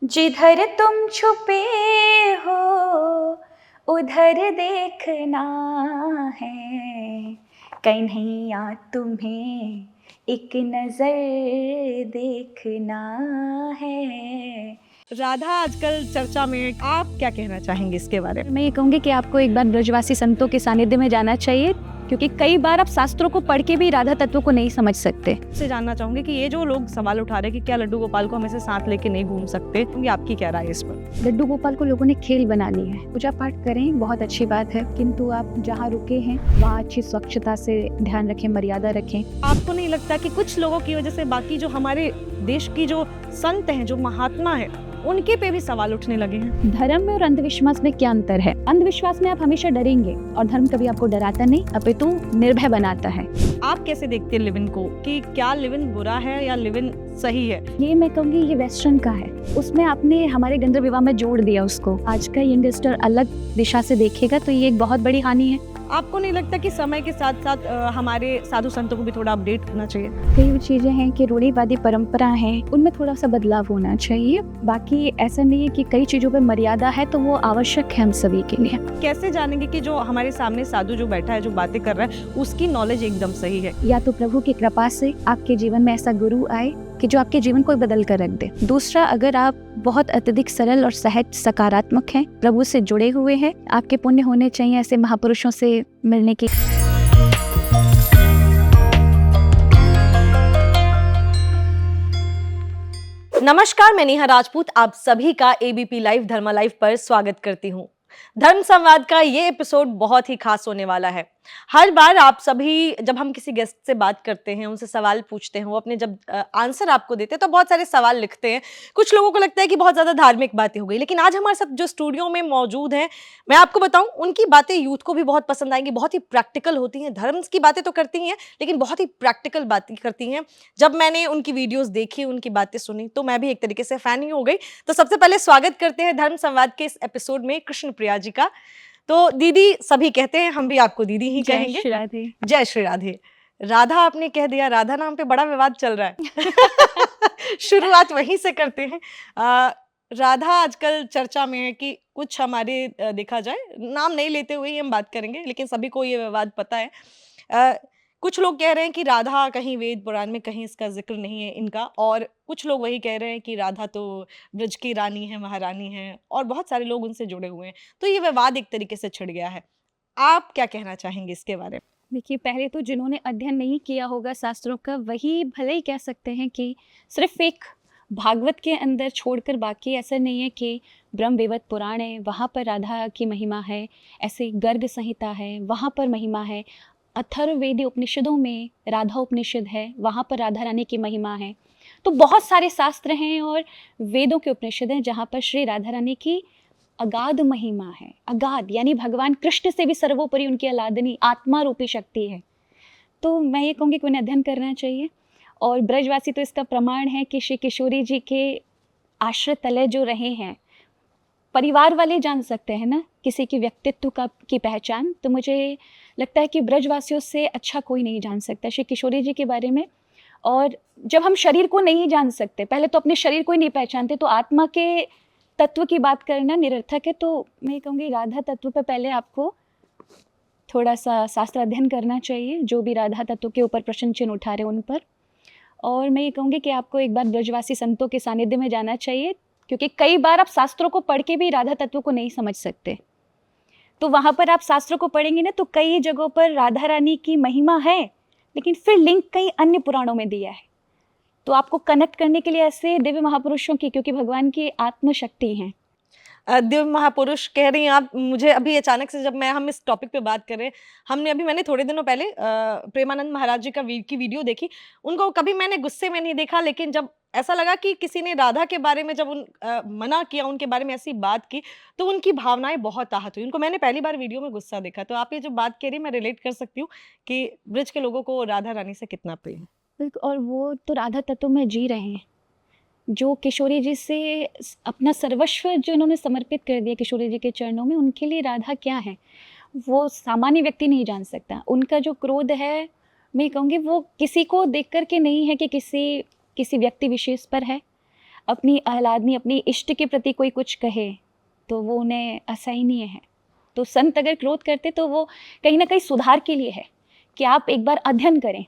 जिधर तुम छुपे हो उधर देखना है, कन्हैया तुम्हें एक नजर देखना है। राधा आजकल चर्चा में, आप क्या कहना चाहेंगे इसके बारे में? मैं ये कहूँगी कि आपको एक बार ब्रजवासी संतों के सानिध्य में जाना चाहिए, क्योंकि कई बार आप शास्त्रों को पढ़ के भी राधा तत्व को नहीं समझ सकते। से जानना चाहूंगी कि ये जो लोग सवाल उठा रहे हैं कि क्या लड्डू गोपाल को हमेशा साथ लेके नहीं घूम सकते, क्योंकि आपकी क्या राय है इस पर? लड्डू गोपाल को लोगों ने खेल बना ली है। पूजा पाठ करें, बहुत अच्छी बात है, किंतु आप जहाँ रुके हैं वहाँ अच्छी स्वच्छता से ध्यान रखें, मर्यादा रखें। आपको नहीं लगता कि कुछ लोगों की वजह से बाकी जो हमारे देश की जो संत हैं, जो महात्मा है, उनके पे भी सवाल उठने लगे हैं? धर्म में और अंधविश्वास में क्या अंतर है? अंधविश्वास में आप हमेशा डरेंगे और धर्म कभी आपको डराता नहीं, अपितु निर्भय बनाता है। आप कैसे देखते हैं लिव इन को, कि क्या लिव इन बुरा है या लिव इन सही है? ये मैं कहूँगी ये वेस्टर्न का है, उसमें आपने हमारे गंधर्व विवाह में जोड़ दिया उसको। आज का यंगस्टर अलग दिशा से देखेगा तो ये एक बहुत बड़ी हानि है। आपको नहीं लगता कि समय के साथ साथ हमारे साधु संतों को भी थोड़ा अपडेट होना चाहिए? कई चीजें हैं कि रूढ़िवादी परंपरा है, उनमें थोड़ा सा बदलाव होना चाहिए। बाकी ऐसा नहीं है कि कई चीजों पे मर्यादा है तो वो आवश्यक है हम सभी के लिए। कैसे जानेंगे कि जो हमारे सामने साधु जो बैठा है, जो बातें कर रहा है, उसकी नॉलेज एकदम सही है? या तो प्रभु की कृपा से आपके जीवन में ऐसा गुरु आए कि जो आपके जीवन को बदल कर रख दे। दूसरा, अगर आप बहुत अत्यधिक सरल और सहज सकारात्मक हैं, प्रभु से जुड़े हुए हैं, आपके पुण्य होने चाहिए ऐसे महापुरुषों से मिलने की। नमस्कार, मैं नेहा राजपूत आप सभी का एबीपी लाइव धर्मा लाइव पर स्वागत करती हूँ। धर्म संवाद का ये एपिसोड बहुत ही खास होने वाला है। हर बार आप सभी जब हम किसी गेस्ट से बात करते हैं, उनसे सवाल पूछते हैं, वो अपने जब आंसर आपको देते हैं तो बहुत सारे सवाल लिखते हैं। कुछ लोगों को लगता है कि बहुत ज़्यादा धार्मिक बातें हो गई, लेकिन आज हमारे साथ जो स्टूडियो में मौजूद हैं, मैं आपको बताऊं, उनकी बातें यूथ को भी बहुत पसंद आएंगी। बहुत ही प्रैक्टिकल होती हैं। धर्म की बातें तो करती हैं, लेकिन बहुत ही प्रैक्टिकल बातें करती हैं। जब मैंने उनकी वीडियोज़ देखी, उनकी बातें सुनी, तो मैं भी एक तरीके से फ़ैन ही हो गई। तो सबसे पहले स्वागत करते हैं धर्म संवाद के इस एपिसोड में कृष्ण प्रिया जी का। तो दीदी सभी कहते हैं, हम भी आपको दीदी ही कहेंगे। जय श्री राधे। जय श्री राधे। राधा आपने कह दिया, राधा नाम पे बड़ा विवाद चल रहा है। शुरुआत वहीं से करते हैं। राधा आजकल चर्चा में है कि कुछ हमारे देखा जाए, नाम नहीं लेते हुए ही हम बात करेंगे, लेकिन सभी को ये विवाद पता है। कुछ लोग कह रहे हैं कि राधा कहीं वेद पुराण में कहीं इसका जिक्र नहीं है इनका, और कुछ लोग वही कह रहे हैं कि राधा तो ब्रज की रानी है, महारानी है, और बहुत सारे लोग उनसे जुड़े हुए हैं। तो ये विवाद एक तरीके से छिड़ गया है। आप क्या कहना चाहेंगे इसके बारे में? देखिए, पहले तो जिन्होंने अध्ययन नहीं किया होगा शास्त्रों का, वही भले ही कह सकते हैं कि सिर्फ एक भागवत के अंदर छोड़कर बाकी ऐसा नहीं है कि ब्रह्म वैवर्त पुराण है वहाँ पर राधा की महिमा है, ऐसे गर्ग संहिता है वहाँ पर महिमा है, अथर्ववेदी उपनिषदों में राधा उपनिषद है वहाँ पर राधा रानी की महिमा है। तो बहुत सारे शास्त्र हैं और वेदों के उपनिषद हैं जहाँ पर श्री राधा रानी की अगाध महिमा है। अगाध यानी भगवान कृष्ण से भी सर्वोपरि उनकी अलादनी आत्मा रूपी शक्ति है। तो मैं ये कहूँगी कि उन्हें अध्ययन करना चाहिए। और ब्रजवासी तो इसका प्रमाण है कि श्री किशोरी जी के आश्रय तले जो रहे हैं, परिवार वाले जान सकते हैं ना किसी की व्यक्तित्व की पहचान। तो मुझे लगता है कि ब्रजवासियों से अच्छा कोई नहीं जान सकता श्री किशोरी जी के बारे में। और जब हम शरीर को नहीं जान सकते, पहले तो अपने शरीर को ही नहीं पहचानते, तो आत्मा के तत्व की बात करना निरर्थक है। तो मैं कहूँगी राधा तत्व पर पहले आपको थोड़ा सा शास्त्र अध्ययन करना चाहिए, जो भी राधा तत्व के ऊपर प्रश्न चिन्ह उठा रहे उन पर। और मैं ये कहूँगी कि आपको एक बार ब्रजवासी संतों के सानिध्य में जाना चाहिए, क्योंकि कई बार आप शास्त्रों को पढ़ के भी राधा तत्व को नहीं समझ सकते। तो वहाँ पर आप शास्त्रों को पढ़ेंगे ना, तो कई जगहों पर राधा रानी की महिमा है, लेकिन फिर लिंक कई अन्य पुराणों में दिया है। तो आपको कनेक्ट करने के लिए ऐसे दिव्य महापुरुषों की, क्योंकि भगवान की आत्मशक्ति हैं। दिव्य महापुरुष कह रही हैं आप। मुझे अभी अचानक से, जब हम इस टॉपिक पे बात कर रहे हैं, मैंने थोड़े दिनों पहले प्रेमानंद महाराज जी की वीडियो देखी। उनको कभी मैंने गुस्से में नहीं देखा, लेकिन जब ऐसा लगा कि किसी ने राधा के बारे में जब मना किया, उनके बारे में ऐसी बात की, तो उनकी भावनाएं बहुत आहत हुई। उनको मैंने पहली बार वीडियो में गुस्सा देखा। तो आप ये जो बात कह रही, मैं रिलेट कर सकती हूँ कि ब्रज के लोगों को राधा रानी से कितना प्रेम है। और वो तो राधा तत्व में जी रहे हैं, जो किशोरी जी से अपना सर्वस्व जो इन्होंने समर्पित कर दिया किशोरी जी के चरणों में, उनके लिए राधा क्या है वो सामान्य व्यक्ति नहीं जान सकता। उनका जो क्रोध है, मैं कहूँगी वो किसी को देख कर के नहीं है कि किसी व्यक्ति विशेष पर है। अपनी आह्लादनी, अपनी इष्ट के प्रति कोई कुछ कहे तो वो उन्हें असहनीय है। तो संत अगर क्रोध करते तो वो कहीं ना कहीं सुधार के लिए है कि आप एक बार अध्ययन करें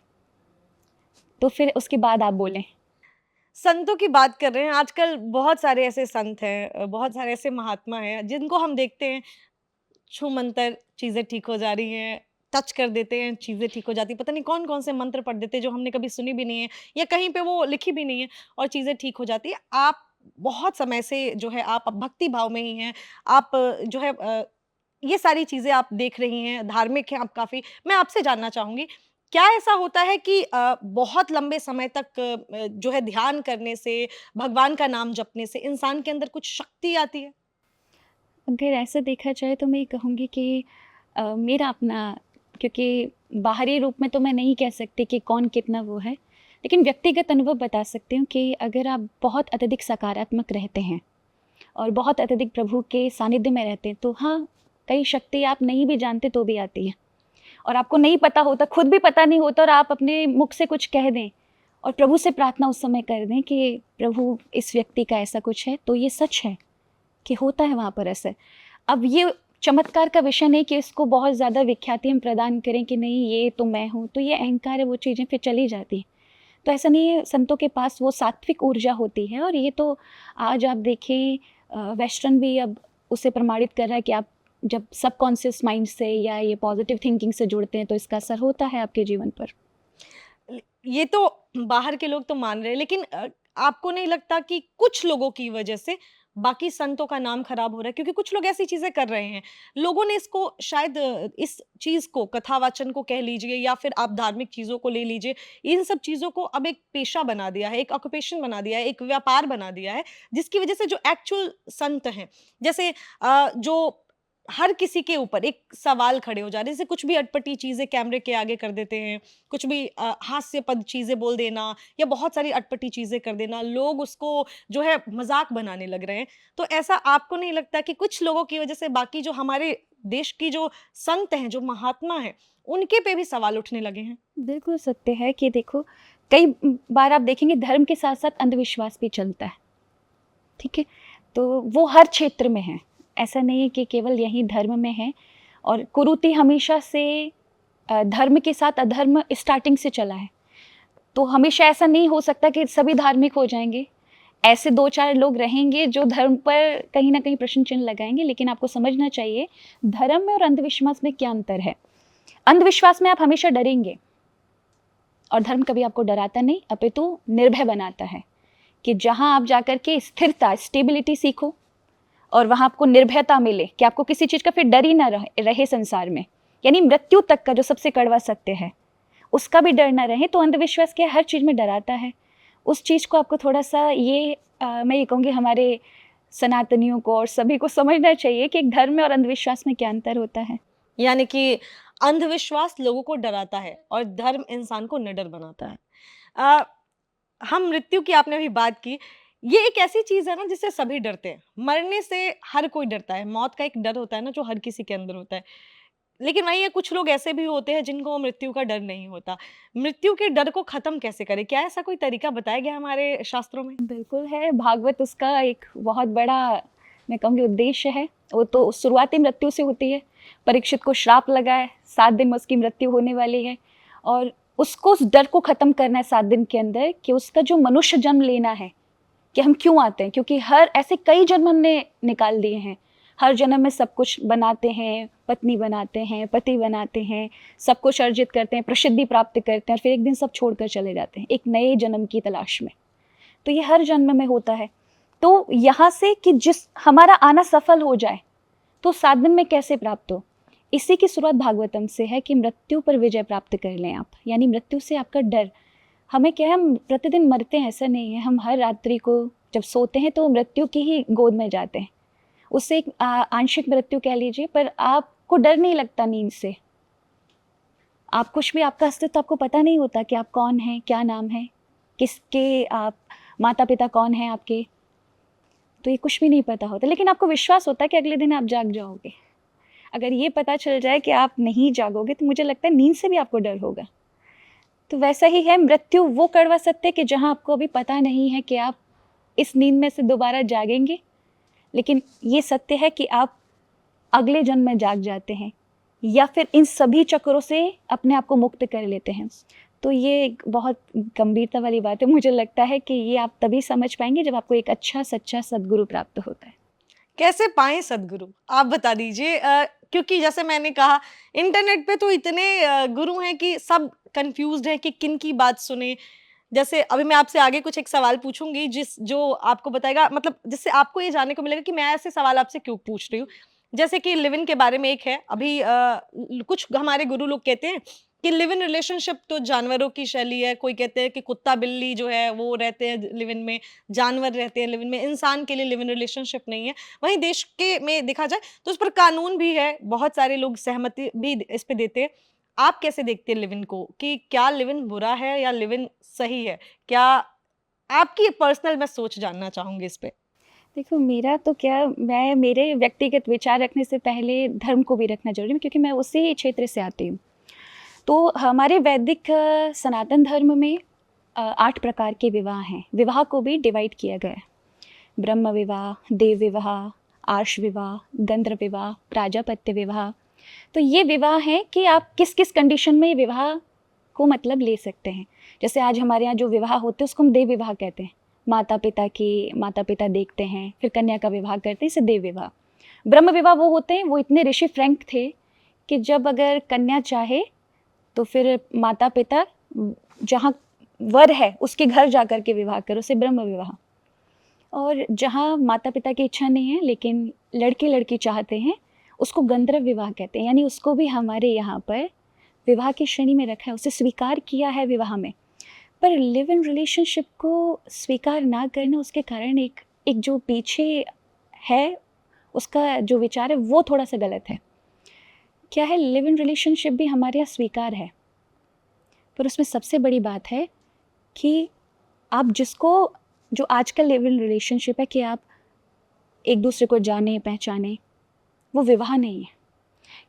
तो फिर उसके बाद आप बोलें। संतों की बात कर रहे हैं, आजकल बहुत सारे ऐसे संत हैं, बहुत सारे ऐसे महात्मा हैं जिनको हम देखते हैं छू मंतर चीज़ें ठीक हो जा रही हैं, टच कर देते हैं चीज़ें ठीक हो जाती हैं, पता नहीं कौन-कौन से मंत्र पढ़ देते हैं जो हमने कभी सुनी भी नहीं है या कहीं पे वो लिखी भी नहीं है और चीज़ें ठीक हो जाती है। आप बहुत समय से जो है आप भक्ति भाव में ही हैं, आप जो है ये सारी चीज़ें आप देख रही हैं, धार्मिक हैं आप काफ़ी। मैं आपसे जानना चाहूँगी, क्या ऐसा होता है कि बहुत लंबे समय तक जो है ध्यान करने से, भगवान का नाम जपने से इंसान के अंदर कुछ शक्ति आती है? अगर ऐसा देखा जाए तो मैं ये कहूँगी कि मेरा अपना, क्योंकि बाहरी रूप में तो मैं नहीं कह सकती कि कौन कितना वो है, लेकिन व्यक्तिगत अनुभव बता सकती हूँ कि अगर आप बहुत अत्यधिक सकारात्मक रहते हैं और बहुत अत्यधिक प्रभु के सानिध्य में रहते हैं तो हाँ, कई शक्ति आप नहीं भी जानते तो भी आती है और आपको नहीं पता होता, खुद भी पता नहीं होता और आप अपने मुख से कुछ कह दें और प्रभु से प्रार्थना उस समय कर दें कि प्रभु इस व्यक्ति का ऐसा कुछ है, तो ये सच है कि होता है वहाँ पर असर। अब ये चमत्कार का विषय नहीं कि इसको बहुत ज़्यादा विख्याति हम प्रदान करें कि नहीं ये तो मैं हूँ, तो ये अहंकार है, वो चीज़ें फिर चली जाती हैं। तो ऐसा नहीं है, संतों के पास वो सात्विक ऊर्जा होती है और ये तो आज आप देखें वेस्टर्न भी अब उसे प्रमाणित कर रहा है कि आप जब सबकॉन्शियस माइंड से या ये पॉजिटिव थिंकिंग से जुड़ते हैं तो इसका असर होता है आपके जीवन पर। ये तो बाहर के लोग तो मान रहे हैं, लेकिन आपको नहीं लगता कि कुछ लोगों की वजह से बाकी संतों का नाम खराब हो रहा है? क्योंकि कुछ लोग ऐसी चीजें कर रहे हैं, लोगों ने इसको शायद इस चीज को, कथावाचन को कह लीजिए या फिर आप धार्मिक चीजों को ले लीजिए, इन सब चीजों को अब एक पेशा बना दिया है, एक ऑक्यूपेशन बना दिया है, एक व्यापार बना दिया है, जिसकी वजह से जो एक्चुअल संत हैं, जैसे जो हर किसी के ऊपर एक सवाल खड़े हो जा रहे हैं, जैसे कुछ भी अटपटी चीजें कैमरे के आगे कर देते हैं, कुछ भी हास्यपद चीजें बोल देना या बहुत सारी अटपटी चीजें कर देना, लोग उसको जो है मजाक बनाने लग रहे हैं। तो ऐसा आपको नहीं लगता कि कुछ लोगों की वजह से बाकी जो हमारे देश की जो संत हैं, जो महात्मा हैं, उनके पे भी सवाल उठने लगे हैं? बिल्कुल सत्य है कि देखो, कई बार आप देखेंगे धर्म के साथ साथ अंधविश्वास भी चलता है, ठीक है? तो वो हर क्षेत्र में है, ऐसा नहीं है कि केवल यही धर्म में है। और कुरीति हमेशा से धर्म के साथ अधर्म स्टार्टिंग से चला है, तो हमेशा ऐसा नहीं हो सकता कि सभी धार्मिक हो जाएंगे। ऐसे 2-4 लोग रहेंगे जो धर्म पर कहीं ना कहीं प्रश्न चिन्ह लगाएंगे, लेकिन आपको समझना चाहिए धर्म में और अंधविश्वास में क्या अंतर है। अंधविश्वास में आप हमेशा डरेंगे और धर्म कभी आपको डराता नहीं, अपितु निर्भय बनाता है कि जहाँ आप जाकर के स्थिरता, स्टेबिलिटी सीखो और वहाँ आपको निर्भयता मिले कि आपको किसी चीज़ का फिर डर ही ना रहे संसार में, यानी मृत्यु तक का जो सबसे कड़वा सत्य है उसका भी डर ना रहे। तो अंधविश्वास क्या हर चीज़ में डराता है, उस चीज़ को आपको थोड़ा सा ये मैं ये कहूँगी हमारे सनातनियों को और सभी को समझना चाहिए कि एक धर्म में और अंधविश्वास में क्या अंतर होता है। यानी कि अंधविश्वास लोगों को डराता है और धर्म इंसान को निडर बनाता है। अ, हम मृत्यु की आपने अभी बात की, ये एक ऐसी चीज है ना जिससे सभी डरते हैं। मरने से हर कोई डरता है, मौत का एक डर होता है ना जो हर किसी के अंदर होता है। लेकिन वहीं ये कुछ लोग ऐसे भी होते हैं जिनको मृत्यु का डर नहीं होता। मृत्यु के डर को खत्म कैसे करें? क्या ऐसा कोई तरीका बताया गया हमारे शास्त्रों में? बिल्कुल है, भागवत उसका एक बहुत बड़ा मैं कहूँगी उद्देश्य है। वो तो शुरुआती मृत्यु से होती है, परीक्षित को श्राप लगा है, 7 दिन में उसकी मृत्यु होने वाली है और उसको उस डर को ख़त्म करना है 7 दिन के अंदर कि उसका जो मनुष्य जन्म लेना है कि हम क्यों आते हैं, क्योंकि हर ऐसे कई जन्म हमने निकाल दिए हैं। हर जन्म में सब कुछ बनाते हैं, पत्नी बनाते हैं, पति बनाते हैं, सब कुछ अर्जित करते हैं, प्रसिद्धि प्राप्त करते हैं और फिर एक दिन सब छोड़कर चले जाते हैं एक नए जन्म की तलाश में। तो ये हर जन्म में होता है। तो यहाँ से कि जिस हमारा आना सफल हो जाए तो 7 दिन में कैसे प्राप्त हो, इसी की शुरुआत भागवतम से है कि मृत्यु पर विजय प्राप्त कर लें आप, यानी मृत्यु से आपका डर। हमें क्या है, हम प्रतिदिन मरते हैं ऐसा नहीं है, हम हर रात्रि को जब सोते हैं तो मृत्यु की ही गोद में जाते हैं, उससे एक आंशिक मृत्यु कह लीजिए, पर आपको डर नहीं लगता नींद से। आप कुछ भी, आपका अस्तित्व आपको पता नहीं होता कि आप कौन हैं, क्या नाम है, किसके आप माता पिता कौन हैं आपके, तो ये कुछ भी नहीं पता होता। लेकिन आपको विश्वास होता है कि अगले दिन आप जाग जाओगे। अगर ये पता चल जाए कि आप नहीं जागोगे तो मुझे लगता है नींद से भी आपको डर होगा। तो वैसा ही है मृत्यु, वो कड़वा सत्य कि जहाँ आपको अभी पता नहीं है कि आप इस नींद में से दोबारा जागेंगे, लेकिन ये सत्य है कि आप अगले जन्म में जाग जाते हैं या फिर इन सभी चक्रों से अपने आप को मुक्त कर लेते हैं। तो ये एक बहुत गंभीरता वाली बात है। मुझे लगता है कि ये आप तभी समझ पाएंगे जब आपको एक अच्छा सच्चा सद्गुरु प्राप्त होता है। कैसे पाएं सदगुरु, आप बता दीजिए। क्योंकि जैसे मैंने कहा, इंटरनेट पे तो इतने गुरु हैं कि सब कंफ्यूज्ड हैं कि किन की बात सुने। जैसे अभी मैं आपसे आगे कुछ एक सवाल पूछूंगी जो आपको बताएगा, मतलब जिससे आपको ये जानने को मिलेगा कि मैं ऐसे सवाल आपसे क्यों पूछ रही हूँ। जैसे कि लिव इन के बारे में एक है, अभी कुछ हमारे गुरु लोग कहते हैं कि लिव इन रिलेशनशिप तो जानवरों की शैली है। कोई कहते हैं कि कुत्ता बिल्ली जो है वो रहते हैं लिव इन में, जानवर रहते हैं लिव इन में, इंसान के लिए लिव इन रिलेशनशिप नहीं है। वहीं देश के में देखा जाए तो उस पर कानून भी है, बहुत सारे लोग सहमति भी इस पे देते हैं। आप कैसे देखते हैं लिव इन को, कि क्या लिव इन बुरा है या लिव इन सही है? क्या आपकी पर्सनल मैं सोच जानना चाहूंगी इस पे। देखो, मेरा तो क्या, मैं मेरे व्यक्तिगत विचार रखने से पहले धर्म को भी रखना जरूरी है, क्योंकि मैं उसी क्षेत्र से आती हूँ। तो हमारे वैदिक सनातन धर्म में 8 प्रकार के विवाह हैं। विवाह को भी डिवाइड किया गया है: ब्रह्म विवाह, देव विवाह, आर्ष विवाह, गंधर्व विवाह, प्राजापत्य विवाह। तो ये विवाह हैं कि आप किस किस कंडीशन में ये विवाह को मतलब ले सकते हैं। जैसे आज हमारे यहाँ जो विवाह होते हैं उसको हम देव विवाह कहते हैं। माता पिता देखते हैं, फिर कन्या का विवाह करते हैं, इसे देव विवाह। ब्रह्म विवाह वो होते हैं, वो इतने ऋषि फ्रैंक थे कि जब अगर कन्या चाहे तो फिर माता पिता जहाँ वर है उसके घर जा कर के विवाह करो, उसे ब्रह्म विवाह। और जहाँ माता पिता की इच्छा नहीं है लेकिन लड़के लड़की चाहते हैं, उसको गंधर्व विवाह कहते हैं। यानी उसको भी हमारे यहाँ पर विवाह की श्रेणी में रखा है, उसे स्वीकार किया है विवाह में। पर लिव इन रिलेशनशिप को स्वीकार ना करना, उसके कारण एक जो पीछे है उसका जो विचार है वो थोड़ा सा गलत है। क्या है, लिव इन रिलेशनशिप भी हमारे यहाँ स्वीकार है, पर उसमें सबसे बड़ी बात है कि आप जिसको, जो आजकल लिव इन रिलेशनशिप है कि आप एक दूसरे को जाने पहचाने, वो विवाह नहीं है।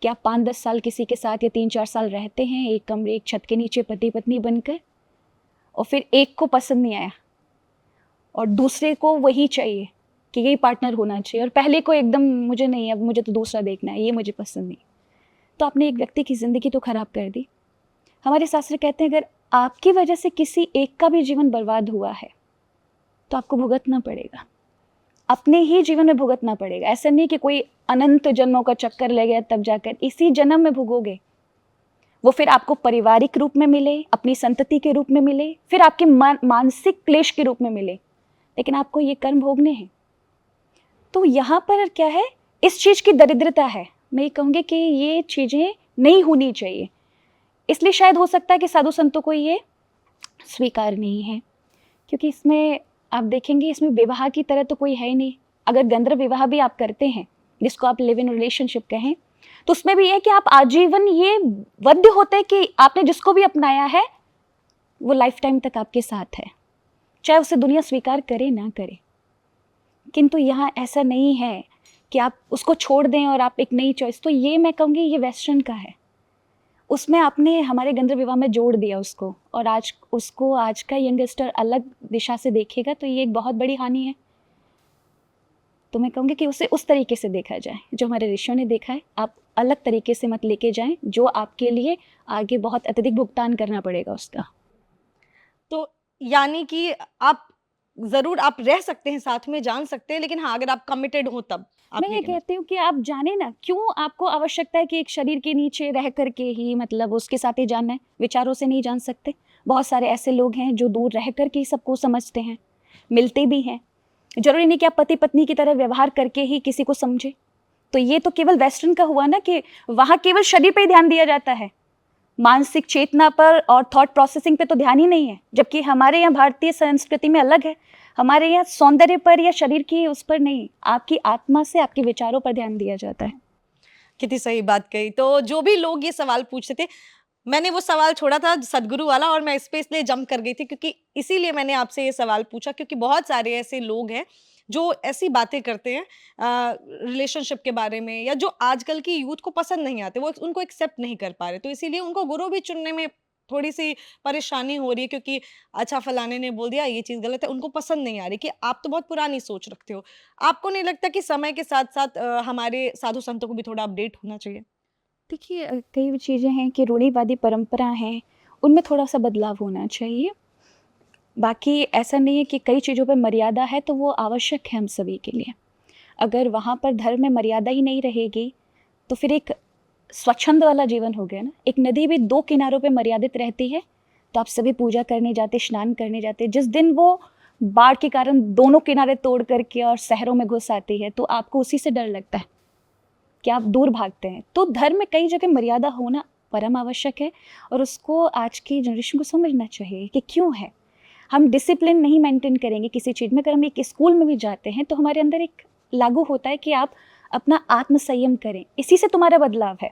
कि आप 5-10 साल किसी के साथ या 3-4 साल रहते हैं एक कमरे एक छत के नीचे पति पत्नी बनकर, और फिर एक को पसंद नहीं आया और दूसरे को वही चाहिए कि यही पार्टनर होना चाहिए, और पहले को एकदम मुझे नहीं, अब मुझे तो दूसरा देखना है, ये मुझे पसंद नहीं। तो आपने एक व्यक्ति की ज़िंदगी तो ख़राब कर दी। हमारे शास्त्र कहते हैं अगर आपकी वजह से किसी एक का भी जीवन बर्बाद हुआ है तो आपको भुगतना पड़ेगा, अपने ही जीवन में भुगतना पड़ेगा। ऐसा नहीं कि कोई अनंत जन्मों का चक्कर ले गया तब जाकर, इसी जन्म में भुगोगे। वो फिर आपको पारिवारिक रूप में मिले, अपनी संतति के रूप में मिले, फिर आपके मानसिक क्लेश के रूप में मिले, लेकिन आपको ये कर्म भोगने हैं। तो यहाँ पर क्या है, इस चीज़ की दरिद्रता है। मैं ये कहूँगी कि ये चीज़ें नहीं होनी चाहिए। इसलिए शायद हो सकता है कि साधु संतों को ये स्वीकार नहीं है, क्योंकि इसमें आप देखेंगे इसमें विवाह की तरह तो कोई है ही नहीं। अगर गंधर्व विवाह भी आप करते हैं, जिसको आप लिव इन रिलेशनशिप कहें, तो उसमें भी है कि आप आजीवन ये बद्ध होते हैं कि आपने जिसको भी अपनाया है वो लाइफ टाइम तक आपके साथ है, चाहे उसे दुनिया स्वीकार करे ना करे। किंतु यहाँ ऐसा नहीं है कि आप उसको छोड़ दें और आप एक नई चॉइस, तो ये मैं कहूँगी ये वेस्टर्न का है। उसमें आपने हमारे गंधर्व विवाह में जोड़ दिया उसको, और आज का यंगस्टर अलग दिशा से देखेगा तो ये एक बहुत बड़ी हानि है। तो मैं कहूँगी कि उसे उस तरीके से देखा जाए जो हमारे ऋषियों ने देखा है। आप अलग तरीके से मत लेके जाएं, जो आपके लिए आगे बहुत अत्यधिक भुगतान करना पड़ेगा उसका। तो यानी कि आप जरूर आप रह सकते हैं साथ में, जान सकते हैं, लेकिन हाँ अगर आप कमिटेड हो तब। मैं ये कहती हूँ कि आप जाने ना, क्यों आपको आवश्यकता है कि एक शरीर के नीचे रह करके ही मतलब उसके साथ ही जानना है? विचारों से नहीं जान सकते। बहुत सारे ऐसे लोग हैं जो दूर रह करके ही सबको समझते हैं, मिलते भी हैं। जरूरी नहीं कि आप पति पत्नी की तरह व्यवहार करके ही किसी को समझे। तो ये तो केवल वेस्टर्न का हुआ ना, कि वहाँ केवल शरीर पे ही ध्यान दिया जाता है, मानसिक चेतना पर और थॉट प्रोसेसिंग पे तो ध्यान ही नहीं है। जबकि हमारे यहाँ भारतीय संस्कृति में अलग है, हमारे यहाँ सौंदर्य पर या शरीर की उस पर नहीं, आपकी आत्मा से आपके विचारों पर ध्यान दिया जाता है। कितनी सही बात कही। तो जो भी लोग ये सवाल पूछते थे, मैंने वो सवाल छोड़ा था सदगुरु वाला, और मैं इस पे इसलिए जंप कर गई थी क्योंकि इसीलिए मैंने आपसे ये सवाल पूछा, क्योंकि बहुत सारे ऐसे लोग हैं जो ऐसी बातें करते हैं रिलेशनशिप के बारे में, या जो आजकल की यूथ को पसंद नहीं आते, वो उनको एक्सेप्ट नहीं कर पा रहे, तो इसीलिए उनको गुरु भी चुनने में थोड़ी सी परेशानी हो रही है क्योंकि अच्छा फलाने ने बोल दिया ये चीज़ गलत है, उनको पसंद नहीं आ रही, कि आप तो बहुत पुरानी सोच रखते हो। आपको नहीं लगता कि समय के साथ-साथ हमारे साधु संतों को भी थोड़ा अपडेट होना चाहिए? देखिए कई चीज़ें हैं कि रूढ़िवादी परंपरा हैं, उनमें थोड़ा-सा बदलाव होना चाहिए। बाकी ऐसा नहीं है कि कई चीज़ों पे मर्यादा है तो वो आवश्यक है हम सभी के लिए। अगर वहाँ पर धर्म में मर्यादा ही नहीं रहेगी, तो फिर एक स्वच्छंद वाला जीवन हो गया ना। एक नदी भी 2 किनारों पे मर्यादित रहती है, तो आप सभी पूजा करने जाते, स्नान करने जाते। जिस दिन वो बाढ़ के कारण दोनों किनारे तोड़ करके और शहरों में घुस आती है, तो आपको उसी से डर लगता है कि आप दूर भागते हैं। तो धर्म में कई जगह मर्यादा होना परम आवश्यक है और उसको आज की जनरेशन को समझना चाहिए कि क्यों है। हम डिसिप्लिन नहीं मेंटेन करेंगे किसी चीज़ में। अगर हम एक स्कूल में भी जाते हैं तो हमारे अंदर एक लागू होता है कि आप अपना आत्म संयम करें, इसी से तुम्हारा बदलाव है।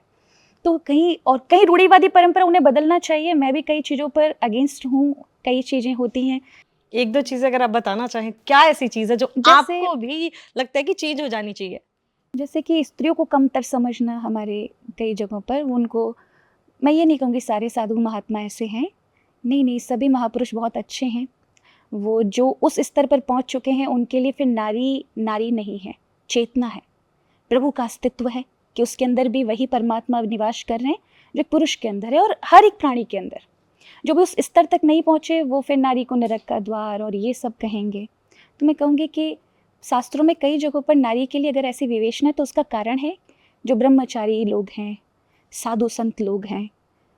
तो कहीं रूढ़िवादी परंपरा उन्हें बदलना चाहिए। मैं भी कई चीज़ों पर अगेंस्ट हूँ, कई चीज़ें होती हैं। 1-2 चीज़ें अगर आप बताना चाहें, क्या ऐसी चीज़ है जो जैसे- आपको भी लगता है कि चेंज हो जानी चाहिए? जैसे कि स्त्रियों को कमतर समझना हमारे कई जगहों पर, उनको मैं ये नहीं कहूँगी सारे साधु महात्मा ऐसे हैं, नहीं, सभी महापुरुष बहुत अच्छे हैं। वो जो उस स्तर पर पहुँच चुके हैं उनके लिए फिर नारी नहीं है, चेतना है, प्रभु का अस्तित्व है कि उसके अंदर भी वही परमात्मा निवास कर रहे हैं जो पुरुष के अंदर है और हर एक प्राणी के अंदर। जो भी उस स्तर तक नहीं पहुँचे वो फिर नारी को नरक का द्वार और ये सब कहेंगे। तो मैं कहूँगी कि शास्त्रों में कई जगहों पर नारी के लिए अगर ऐसी विवेचना है तो उसका कारण है जो ब्रह्मचारी लोग हैं, साधु संत लोग हैं,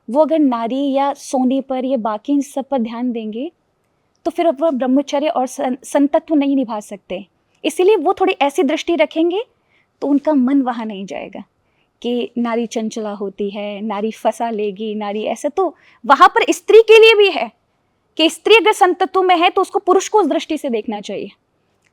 वो अगर नारी या सोने पर या बाकी इन सब पर ध्यान देंगे तो फिर अब वह ब्रह्मचर्य और संतत्व नहीं निभा सकते। इसीलिए वो थोड़ी ऐसी दृष्टि रखेंगे तो उनका मन वहाँ नहीं जाएगा कि नारी चंचला होती है, नारी फंसा लेगी, नारी ऐसा। तो वहाँ पर स्त्री के लिए भी है कि स्त्री अगर संतत्व में है तो उसको पुरुष को उस दृष्टि से देखना चाहिए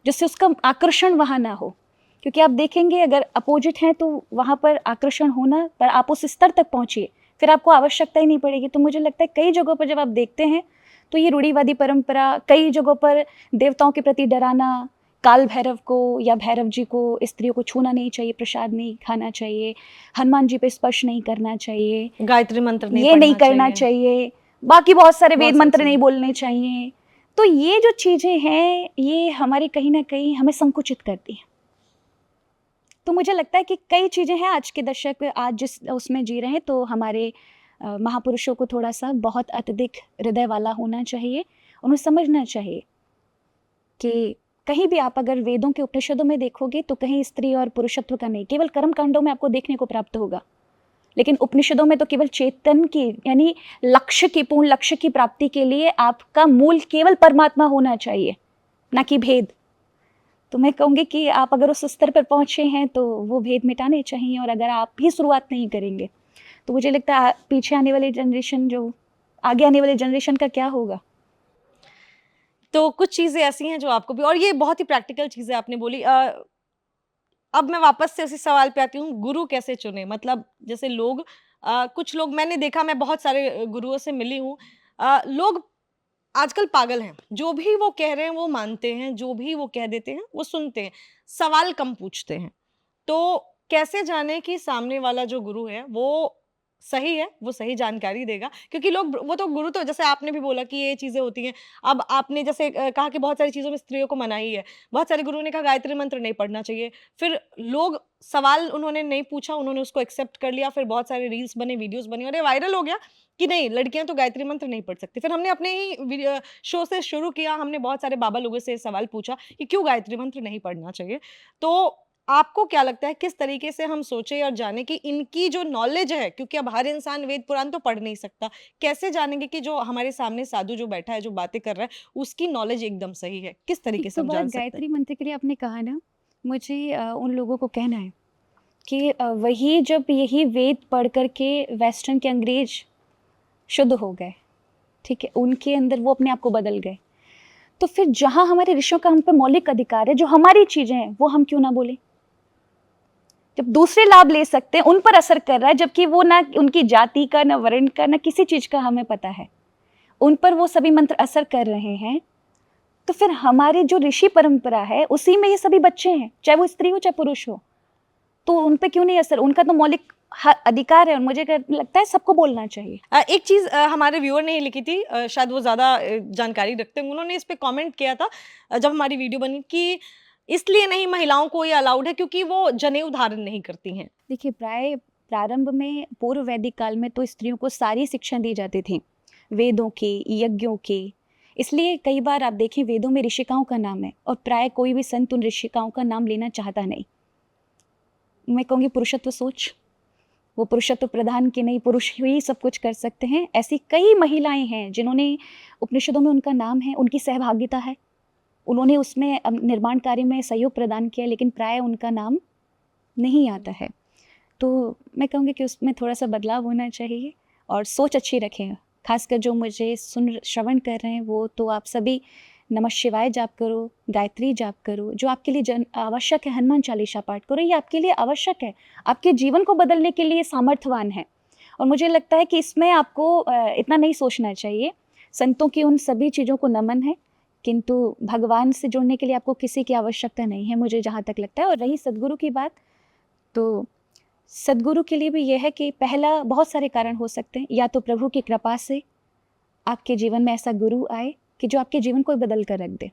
जिससे उसका आकर्षण वहाँ ना हो। क्योंकि आप देखेंगे अगर अपोजिट हैं तो वहाँ पर आकर्षण होना, पर आप उस स्तर तक पहुँचिए फिर आपको आवश्यकता ही नहीं पड़ेगी। तो मुझे लगता है कई जगहों पर जब आप देखते हैं तो ये रूढ़िवादी परंपरा, कई जगहों पर देवताओं के प्रति डराना, काल भैरव को या भैरव जी को स्त्रियों को छूना नहीं चाहिए, प्रसाद नहीं खाना चाहिए, हनुमान जी पे स्पर्श नहीं करना चाहिए, गायत्री मंत्र नहीं ये पढ़ना नहीं करना चाहिए, बाकी बहुत सारे बहुत वेद सारी मंत्र नहीं चीज़ें। बोलने चाहिए। तो ये जो चीज़ें हैं ये हमारे कहीं ना कहीं हमें संकुचित करती हैं। तो मुझे लगता है कि कई चीज़ें हैं आज के दशक, आज जिस उसमें जी रहे हैं, तो हमारे महापुरुषों को थोड़ा सा बहुत अत्यधिक हृदय वाला होना चाहिए। उन्हें समझना चाहिए कि कहीं भी आप अगर वेदों के उपनिषदों में देखोगे तो कहीं स्त्री और पुरुषत्व का नहीं, केवल कर्म कांडों में आपको देखने को प्राप्त होगा। लेकिन उपनिषदों में तो केवल चेतन की यानी लक्ष्य की, पूर्ण लक्ष्य की प्राप्ति के लिए आपका मूल केवल परमात्मा होना चाहिए, ना कि भेद। तो मैं कहूँगी कि आप अगर उस स्तर पर पहुँचे हैं तो वो भेद मिटाने चाहिए, और अगर आप भी शुरुआत नहीं करेंगे तो मुझे लगता है पीछे आने वाली जनरेशन, जो आगे आने वाली जनरेशन का क्या होगा। तो कुछ चीज़ें ऐसी हैं जो आपको भी, और ये बहुत ही प्रैक्टिकल चीज़ें आपने बोली। अब मैं वापस से उसी सवाल पे आती हूँ, गुरु कैसे चुने? मतलब जैसे लोग कुछ लोग मैंने देखा, मैं बहुत सारे गुरुओं से मिली हूँ। लोग आजकल पागल हैं, जो भी वो कह रहे हैं वो मानते हैं, जो भी वो कह देते हैं वो सुनते हैं, सवाल कम पूछते हैं। तो कैसे जाने कि सामने वाला जो गुरु है वो सही है, वो सही जानकारी देगा? क्योंकि लोग, वो तो गुरु, तो जैसे आपने भी बोला कि ये चीज़ें होती हैं। अब आपने जैसे कहा कि बहुत सारी चीज़ों में स्त्रियों को मनाही है। बहुत सारे गुरुओं ने कहा गायत्री मंत्र नहीं पढ़ना चाहिए। फिर लोग, सवाल उन्होंने नहीं पूछा, उन्होंने उसको एक्सेप्ट कर लिया। फिर बहुत सारे रील्स बने, वीडियोज़ बनी और ये वायरल हो गया कि नहीं, लड़कियाँ तो गायत्री मंत्र नहीं पढ़ सकती। फिर हमने अपने ही शो से शुरू किया, हमने बहुत सारे बाबा लोगों से सवाल पूछा कि क्यों गायत्री मंत्र नहीं पढ़ना चाहिए? तो आपको क्या लगता है किस तरीके से हम सोचें और जानें कि इनकी जो नॉलेज है, क्योंकि अब हर इंसान वेद पुराण तो पढ़ नहीं सकता, कैसे जानेंगे कि जो हमारे सामने साधु जो बैठा है, जो बातें कर रहा है, उसकी नॉलेज एकदम सही है? किस तरीके एक से तो हम बात जान सकते हैं? गायत्री मंत्र के लिए आपने कहा ना, मुझे उन लोगों को कहना है कि वही जब यही वेद पढ़ करके वेस्टर्न के अंग्रेज शुद्ध हो गए, ठीक है, उनके अंदर वो अपने आप को बदल गए, तो फिर जहाँ हमारे ऋषियों का हम पे मौलिक अधिकार है, जो हमारी चीजें हैं वो हम क्यों ना बोले? जब दूसरे लाभ ले सकते हैं, उन पर असर कर रहा है, जबकि वो ना उनकी जाति का, ना वर्ण का, ना किसी चीज का हमें पता है, उन पर वो सभी मंत्र असर कर रहे हैं, तो फिर हमारी जो ऋषि परंपरा है उसी में ये सभी बच्चे हैं, चाहे वो स्त्री हो चाहे पुरुष हो, तो उन पे क्यों नहीं असर? उनका तो मौलिक अधिकार है और मुझे लगता है सबको बोलना चाहिए। एक चीज हमारे व्यूअर ने लिखी थी, शायद वो ज्यादा जानकारी रखते हैं, उन्होंने इस पे कमेंट किया था जब हमारी वीडियो बनी कि इसलिए नहीं महिलाओं को ये अलाउड है क्योंकि वो जनेऊ धारण नहीं करती हैं। देखिए, प्रारंभ में पूर्व वैदिक काल में तो स्त्रियों को सारी शिक्षा दी जाती थी, वेदों की, यज्ञों की। इसलिए कई बार आप देखें वेदों में ऋषिकाओं का नाम है और प्राय कोई भी संत उन ऋषिकाओं का नाम लेना चाहता नहीं। मैं कहूँगी पुरुषत्व सोच, वो पुरुषत्व प्रधान की नहीं, पुरुष ही सब कुछ कर सकते हैं। ऐसी कई महिलाएं हैं जिन्होंने उपनिषदों में उनका नाम है, उनकी सहभागिता है, उन्होंने उसमें निर्माण कार्य में सहयोग प्रदान किया, लेकिन प्राय उनका नाम नहीं आता है। तो मैं कहूँगी कि उसमें थोड़ा सा बदलाव होना चाहिए और सोच अच्छी रखें। खासकर जो मुझे श्रवण कर रहे हैं वो तो आप सभी नमः शिवाय जाप करो, गायत्री जाप करो, जो आपके लिए आवश्यक है। हनुमान चालीसा पाठ करो, ये आपके लिए आवश्यक है, आपके जीवन को बदलने के लिए सामर्थ्यवान है। और मुझे लगता है कि इसमें आपको इतना नहीं सोचना चाहिए। संतों की उन सभी चीज़ों को नमन है, किंतु भगवान से जुड़ने के लिए आपको किसी की आवश्यकता नहीं है, मुझे जहाँ तक लगता है। और रही सद्गुरु की बात, तो सद्गुरु के लिए भी यह है कि पहला, बहुत सारे कारण हो सकते हैं। या तो प्रभु की कृपा से आपके जीवन में ऐसा गुरु आए कि जो आपके जीवन को बदल कर रख दे।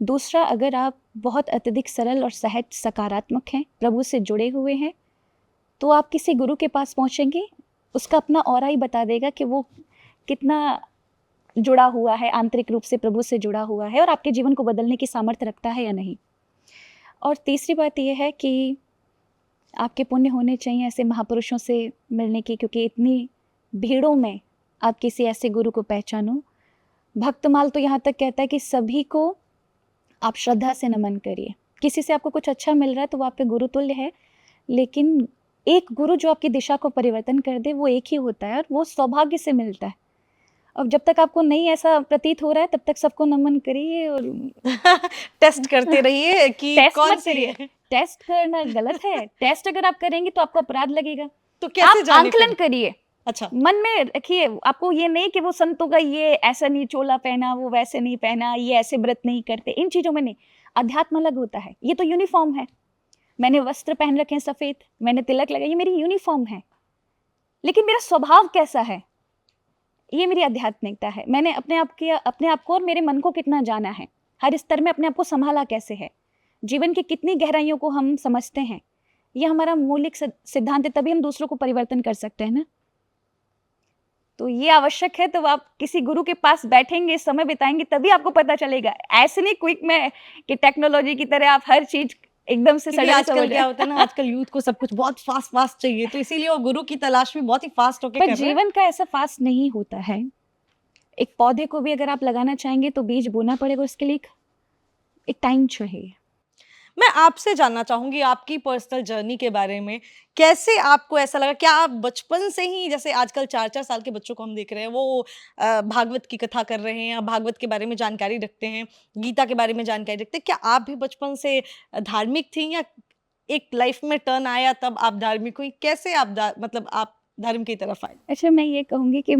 दूसरा, अगर आप बहुत अत्यधिक सरल और सहज सकारात्मक हैं, प्रभु से जुड़े हुए हैं, तो आप किसी गुरु के पास पहुँचेंगे, उसका अपना ऑरा ही बता देगा कि वो कितना जुड़ा हुआ है, आंतरिक रूप से प्रभु से जुड़ा हुआ है और आपके जीवन को बदलने की सामर्थ्य रखता है या नहीं। और तीसरी बात यह है कि आपके पुण्य होने चाहिए ऐसे महापुरुषों से मिलने की, क्योंकि इतनी भीड़ों में आप किसी ऐसे गुरु को पहचानो। भक्तमाल तो यहाँ तक कहता है कि सभी को आप श्रद्धा से नमन करिए। किसी से आपको कुछ अच्छा मिल रहा है तो वो आपके गुरु तुल्य है, लेकिन एक गुरु जो आपकी दिशा को परिवर्तन कर दे वो एक ही होता है और वो सौभाग्य से मिलता है। अब जब तक आपको नहीं ऐसा प्रतीत हो रहा है तब तक सबको नमन करिए और टेस्ट करते रहिए कि टेस्ट कौन मत सी करिए। है। टेस्ट करना गलत है। टेस्ट अगर आप करेंगे तो आपको अपराध लगेगा। तो कैसे आप जाने आंकलन फिर? करिए, अच्छा, मन में रखिए। आपको ये नहीं कि वो संतों का ये ऐसा नहीं चोला पहना, वो वैसे नहीं पहना, ये ऐसे व्रत नहीं करते, इन चीजों में नहीं। अध्यात्म अलग होता है। ये तो यूनिफॉर्म है, मैंने वस्त्र पहन रखे हैं सफेद, मैंने तिलक लगाया, ये मेरी यूनिफॉर्म है। लेकिन मेरा स्वभाव कैसा है, ये मेरी आध्यात्मिकता है। मैंने अपने आप को और मेरे मन को कितना जाना है, हर स्तर में अपने आप को संभाला कैसे है, जीवन की कितनी गहराइयों को हम समझते हैं, ये हमारा मौलिक सिद्धांत है। तभी हम दूसरों को परिवर्तन कर सकते हैं ना। तो ये आवश्यक है। तो आप किसी गुरु के पास बैठेंगे, समय बिताएंगे, तभी आपको पता चलेगा। ऐसे नहीं क्विक में कि टेक्नोलॉजी की तरह आप हर चीज एकदम से क्योंकि सडन आजकल क्या होता है ना, आजकल यूथ को सब कुछ बहुत फास्ट फास्ट चाहिए, तो इसीलिए वो गुरु की तलाश में बहुत ही फास्ट होके पर कर रहे हैं। जीवन का ऐसा फास्ट नहीं होता है। एक पौधे को भी अगर आप लगाना चाहेंगे तो बीज बोना पड़ेगा, उसके लिए एक टाइम चाहिए। मैं आपसे जानना चाहूंगी आपकी पर्सनल जर्नी के बारे में। कैसे आपको ऐसा लगा, क्या आप बचपन से ही, जैसे आजकल 4-4 साल के बच्चों को हम देख रहे हैं, वो भागवत की कथा कर रहे हैं या भागवत के बारे में जानकारी रखते हैं, गीता के बारे में जानकारी रखते हैं, क्या आप भी बचपन से धार्मिक थी या एक लाइफ में टर्न आया तब आप धार्मिक हुई? कैसे आप मतलब आप धर्म की तरफ आए? अच्छा, मैं ये कहूँगी कि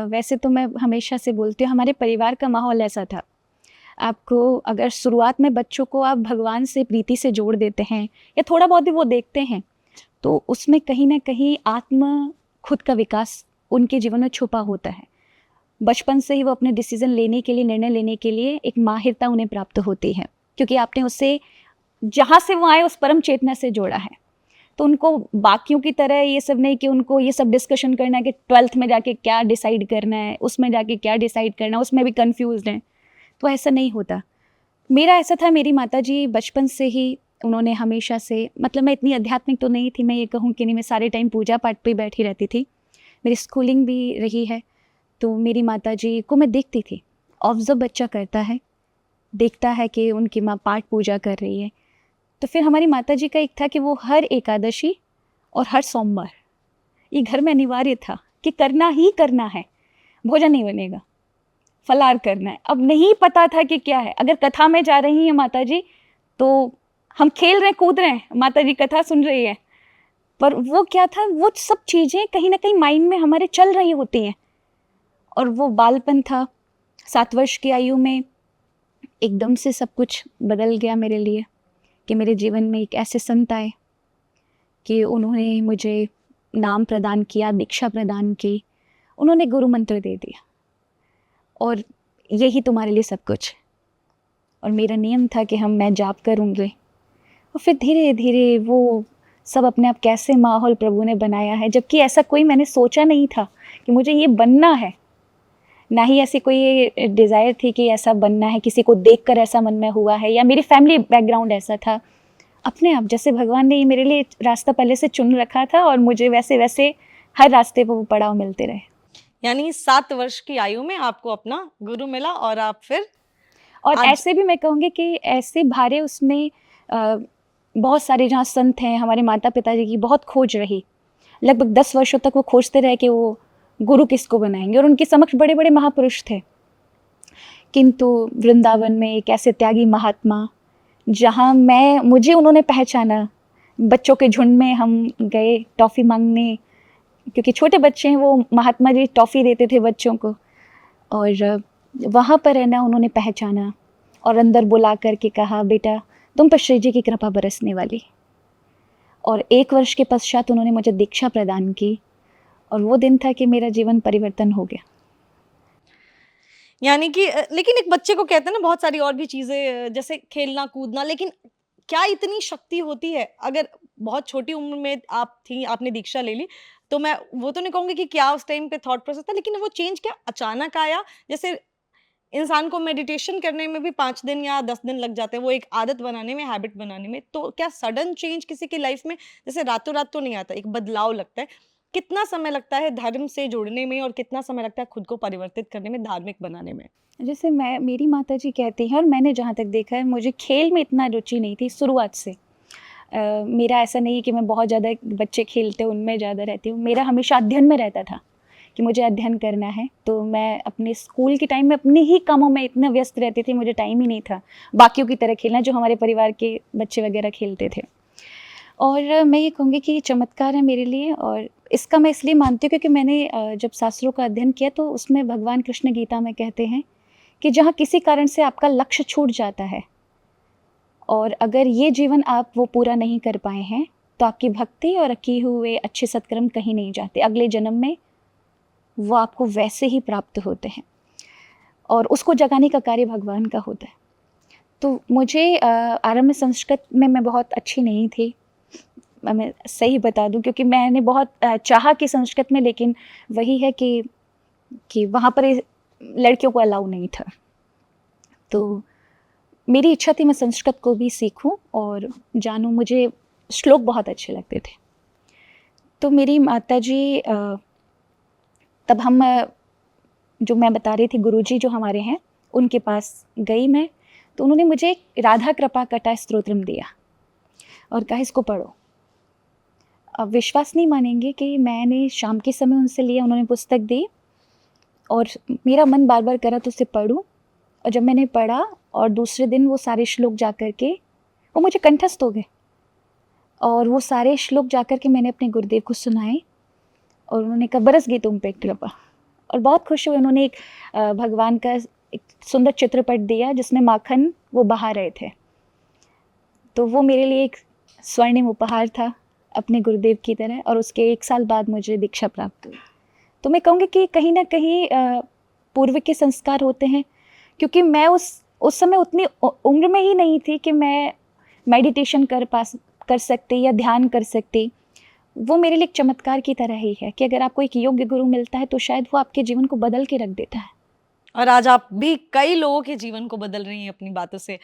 वैसे तो मैं हमेशा से बोलती हूँ, हमारे परिवार का माहौल ऐसा था। आपको अगर शुरुआत में बच्चों को आप भगवान से प्रीति से जोड़ देते हैं या थोड़ा बहुत भी वो देखते हैं, तो उसमें कहीं ना कहीं खुद का विकास उनके जीवन में छुपा होता है। बचपन से ही वो अपने डिसीजन लेने के लिए, निर्णय लेने के लिए एक माहिरता उन्हें प्राप्त होती है, क्योंकि आपने उससे, जहाँ से वो आए, उस परम चेतना से जोड़ा है। तो उनको बाकियों की तरह ये सब नहीं कि उनको ये सब डिस्कशन करना है कि 12th में जाके क्या डिसाइड करना है, उसमें जाके क्या डिसाइड करना है, उसमें भी कंफ्यूज हैं। तो ऐसा नहीं होता। मेरा ऐसा था, मेरी माताजी बचपन से ही, उन्होंने हमेशा से, मतलब मैं इतनी आध्यात्मिक तो नहीं थी, मैं ये कहूँ कि नहीं, मैं सारे टाइम पूजा पाठ पे बैठी रहती थी। मेरी स्कूलिंग भी रही है। तो मेरी माताजी को मैं देखती थी, ऑब्जर्व बच्चा करता है, देखता है कि उनकी माँ पाठ पूजा कर रही है। तो फिर हमारी माताजी का एक था कि वो हर एकादशी और हर सोमवार, ये घर में अनिवार्य था कि करना ही करना है, भोजन नहीं बनेगा, फलार करना है। अब नहीं पता था कि क्या है। अगर कथा में जा रही हैं माताजी तो हम खेल रहे हैं, कूद रहे हैं, माताजी कथा सुन रही है, पर वो क्या था, वो सब चीज़ें कहीं ना कहीं माइंड में हमारे चल रही होती हैं। और वो बालपन था। 7 वर्ष की आयु में एकदम से सब कुछ बदल गया मेरे लिए कि मेरे जीवन में एक ऐसे संत आए कि उन्होंने मुझे नाम प्रदान किया, दीक्षा प्रदान की, उन्होंने गुरु मंत्र दे दिया और यही तुम्हारे लिए सब कुछ है। और मेरा नियम था कि मैं जाप करूँगी। और फिर धीरे धीरे वो सब अपने आप कैसे माहौल प्रभु ने बनाया है, जबकि ऐसा कोई मैंने सोचा नहीं था कि मुझे ये बनना है, ना ही ऐसी कोई डिज़ायर थी कि ऐसा बनना है, किसी को देखकर ऐसा मन में हुआ है या मेरी फैमिली बैकग्राउंड ऐसा था। अपने आप जैसे भगवान ने ये मेरे लिए रास्ता पहले से चुन रखा था और मुझे वैसे वैसे हर रास्ते पर वो पड़ाव मिलते रहे। यानी 7 वर्ष की आयु में आपको अपना गुरु मिला और आप फिर और आज ऐसे भी मैं कहूँगी कि ऐसे भारे उसमें बहुत सारे जहाँ संत हैं, हमारे माता पिताजी की बहुत खोज रही। लगभग 10 वर्षों तक वो खोजते रहे कि वो गुरु किसको बनाएंगे और उनके समक्ष बड़े बड़े महापुरुष थे। किंतु वृंदावन में एक ऐसे त्यागी महात्मा, जहाँ मुझे उन्होंने पहचाना। बच्चों के झुंड में हम गए टॉफ़ी मांगने, क्योंकि छोटे बच्चे हैं, वो महात्मा जी टॉफ़ी देते थे बच्चों को। और वहाँ पर है ना, उन्होंने पहचाना और अंदर बुला करके कहा, बेटा तुम पर श्री जी की कृपा बरसने वाली। और 1 वर्ष के पश्चात उन्होंने मुझे दीक्षा प्रदान की और वो दिन था कि मेरा जीवन परिवर्तन हो गया। यानी कि लेकिन एक बच्चे को कहते हैं ना बहुत सारी और भी चीजें, जैसे खेलना कूदना, लेकिन क्या इतनी शक्ति होती है? अगर बहुत छोटी उम्र में आप थी, आपने दीक्षा ले ली, तो मैं वो तो नहीं कहूंगी कि क्या उस टाइम पे थॉट प्रोसेस था, लेकिन वो चेंज क्या अचानक आया? जैसे इंसान को मेडिटेशन करने में भी 5 दिन या 10 दिन लग जाते हैं, वो एक आदत बनाने में, हैबिट बनाने में, तो क्या सडन चेंज किसी की लाइफ में जैसे रातों रात तो नहीं आता, एक बदलाव लगता है? कितना समय लगता है धर्म से जुड़ने में और कितना समय लगता है खुद को परिवर्तित करने में, धार्मिक बनाने में? जैसे मेरी माताजी कहती हैं और मैंने जहाँ तक देखा है, मुझे खेल में इतना रुचि नहीं थी शुरुआत से। मेरा ऐसा नहीं है कि मैं बहुत ज़्यादा बच्चे खेलते उनमें ज़्यादा रहती हूँ। मेरा हमेशा अध्ययन में रहता था कि मुझे अध्ययन करना है, तो मैं अपने स्कूल के टाइम में अपने ही कामों में इतना व्यस्त रहती थी, मुझे टाइम ही नहीं था बाकियों की तरह खेलना, जो हमारे परिवार के बच्चे वगैरह खेलते थे। और मैं ये कहूँगी कि ये चमत्कार है मेरे लिए, और इसका मैं इसलिए मानती हूँ क्योंकि मैंने जब शास्त्रों का अध्ययन किया तो उसमें भगवान कृष्ण गीता में कहते हैं कि जहाँ किसी कारण से आपका लक्ष्य छूट जाता है और अगर ये जीवन आप वो पूरा नहीं कर पाए हैं, तो आपकी भक्ति और किए हुए अच्छे सत्कर्म कहीं नहीं जाते, अगले जन्म में वो आपको वैसे ही प्राप्त होते हैं और उसको जगाने का कार्य भगवान का होता है। तो मुझे आरंभ में संस्कृत में मैं बहुत अच्छी नहीं थी, मैं सही बता दूं, क्योंकि मैंने बहुत चाहा कि संस्कृत में, लेकिन वही है कि वहाँ पर लड़कियों को अलाउ नहीं था। तो मेरी इच्छा थी मैं संस्कृत को भी सीखूं और जानूं, मुझे श्लोक बहुत अच्छे लगते थे। तो मेरी माताजी तब जो मैं बता रही थी, गुरुजी जो हमारे हैं उनके पास गई मैं, तो उन्होंने मुझे एक राधा कृपा कटा स्तोत्रम दिया और कहा इसको पढ़ो। अब विश्वास नहीं मानेंगे कि मैंने शाम के समय उनसे लिया, उन्होंने पुस्तक दी और मेरा मन बार बार करा तो उसे पढूं, और जब मैंने पढ़ा और दूसरे दिन वो सारे श्लोक जा कर के वो मुझे कंठस्थ हो गए और वो सारे श्लोक जा कर के मैंने अपने गुरुदेव को सुनाए और उन्होंने कहा बरस गई तुम पे कृपा, और बहुत खुश हुए। उन्होंने एक भगवान का एक सुंदर चित्रपट दिया जिसमें माखन वो बहा रहे थे, तो वो मेरे लिए एक स्वर्णिम उपहार था अपने गुरुदेव की तरह, और उसके 1 साल बाद मुझे दीक्षा प्राप्त हुई। तो मैं कहूँगी कि कहीं ना कहीं पूर्व के संस्कार होते हैं, क्योंकि मैं उस समय उतनी उम्र में ही नहीं थी कि मैं मेडिटेशन कर सकती या ध्यान कर सकती। वो मेरे लिए एक चमत्कार की तरह ही है कि अगर आपको एक योग्य गुरु मिलता है तो शायद वो आपके जीवन को बदल के रख देता है। और आज आप भी कई लोगों के जीवन को बदल रही हैं अपनी बातों से।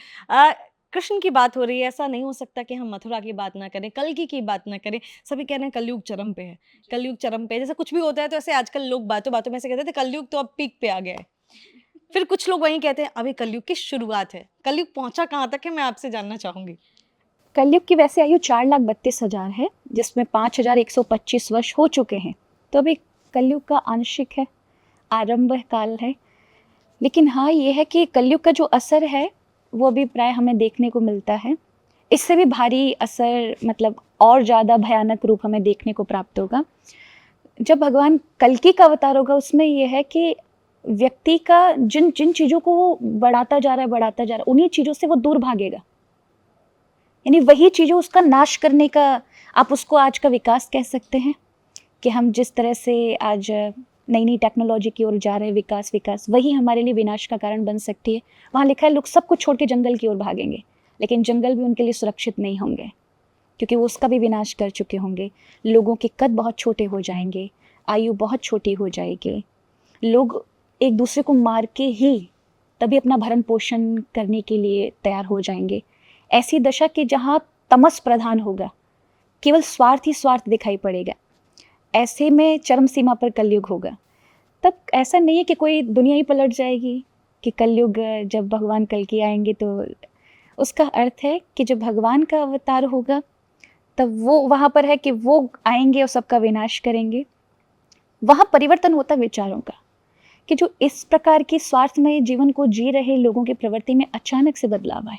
कृष्ण की बात हो रही है, ऐसा नहीं हो सकता कि हम मथुरा की बात ना करें, कल्कि की बात ना करें। सभी कह रहे हैं कलयुग चरम पे है, कलयुग चरम पे है। जैसे कुछ भी होता है तो ऐसे आजकल लोग बातों बातों में ऐसे कहते थे कलयुग तो अब पीक पे आ गया है, फिर कुछ लोग वहीं कहते हैं अभी कलयुग की शुरुआत है। कलयुग पहुंचा कहाँ तक है, मैं आपसे जानना चाहूंगी। कलयुग की वैसे आयु 4,32,000 है, जिसमें 5,125 वर्ष हो चुके हैं, तो अभी कलयुग का आंशिक है, आरंभ काल है। लेकिन हाँ, ये है कि कलयुग का जो असर है वो अभी प्राय हमें देखने को मिलता है। इससे भी भारी असर, मतलब और ज़्यादा भयानक रूप हमें देखने को प्राप्त होगा जब भगवान कल्कि का अवतार होगा। उसमें यह है कि व्यक्ति का जिन जिन चीज़ों को वो बढ़ाता जा रहा है, उन्हीं चीज़ों से वो दूर भागेगा, यानी वही चीज़ों उसका नाश करने का, आप उसको आज का विकास कह सकते हैं। कि हम जिस तरह से आज नई नई टेक्नोलॉजी की ओर जा रहे हैं, विकास वही हमारे लिए विनाश का कारण बन सकती है। वहाँ लिखा है लोग सब कुछ छोड़ के जंगल की ओर भागेंगे, लेकिन जंगल भी उनके लिए सुरक्षित नहीं होंगे क्योंकि वो उसका भी विनाश कर चुके होंगे। लोगों के कद बहुत छोटे हो जाएंगे, आयु बहुत छोटी हो जाएगी, लोग एक दूसरे को मार के ही तभी अपना भरण पोषण करने के लिए तैयार हो जाएंगे। ऐसी दशा कि जहाँ तमस प्रधान होगा, केवल स्वार्थ ही स्वार्थ दिखाई पड़ेगा, ऐसे में चरम सीमा पर कलयुग होगा। तब ऐसा नहीं है कि कोई दुनिया ही पलट जाएगी कि कलयुग जब भगवान कल की आएंगे, तो उसका अर्थ है कि जब भगवान का अवतार होगा तब वो वहाँ पर है कि वो आएंगे और सबका विनाश करेंगे। वहाँ परिवर्तन होता है विचारों का, कि जो इस प्रकार की स्वार्थमय जीवन को जी रहे लोगों की प्रवृत्ति में अचानक से बदलाव आए,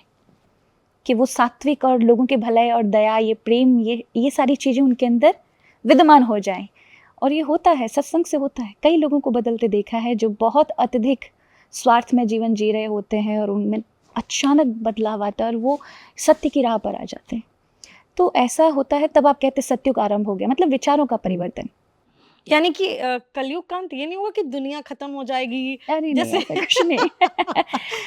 कि वो सात्विक और लोगों के भलाई और दया, ये प्रेम, ये सारी चीज़ें उनके अंदर विद्यमान हो जाएं। और ये होता है, सत्संग से होता है। कई लोगों को बदलते देखा है जो बहुत अत्यधिक स्वार्थ में जीवन जी रहे होते हैं और उनमें अचानक बदलाव आता है और वो सत्य की राह पर आ जाते हैं। तो ऐसा होता है, तब आप कहते सत्युग आरंभ हो गया, मतलब विचारों का परिवर्तन। यानी कि कलयुग का अंत ये नहीं होगा कि दुनिया खत्म हो जाएगी, अरे नहीं, जैसे ऐसा कुछ नहीं।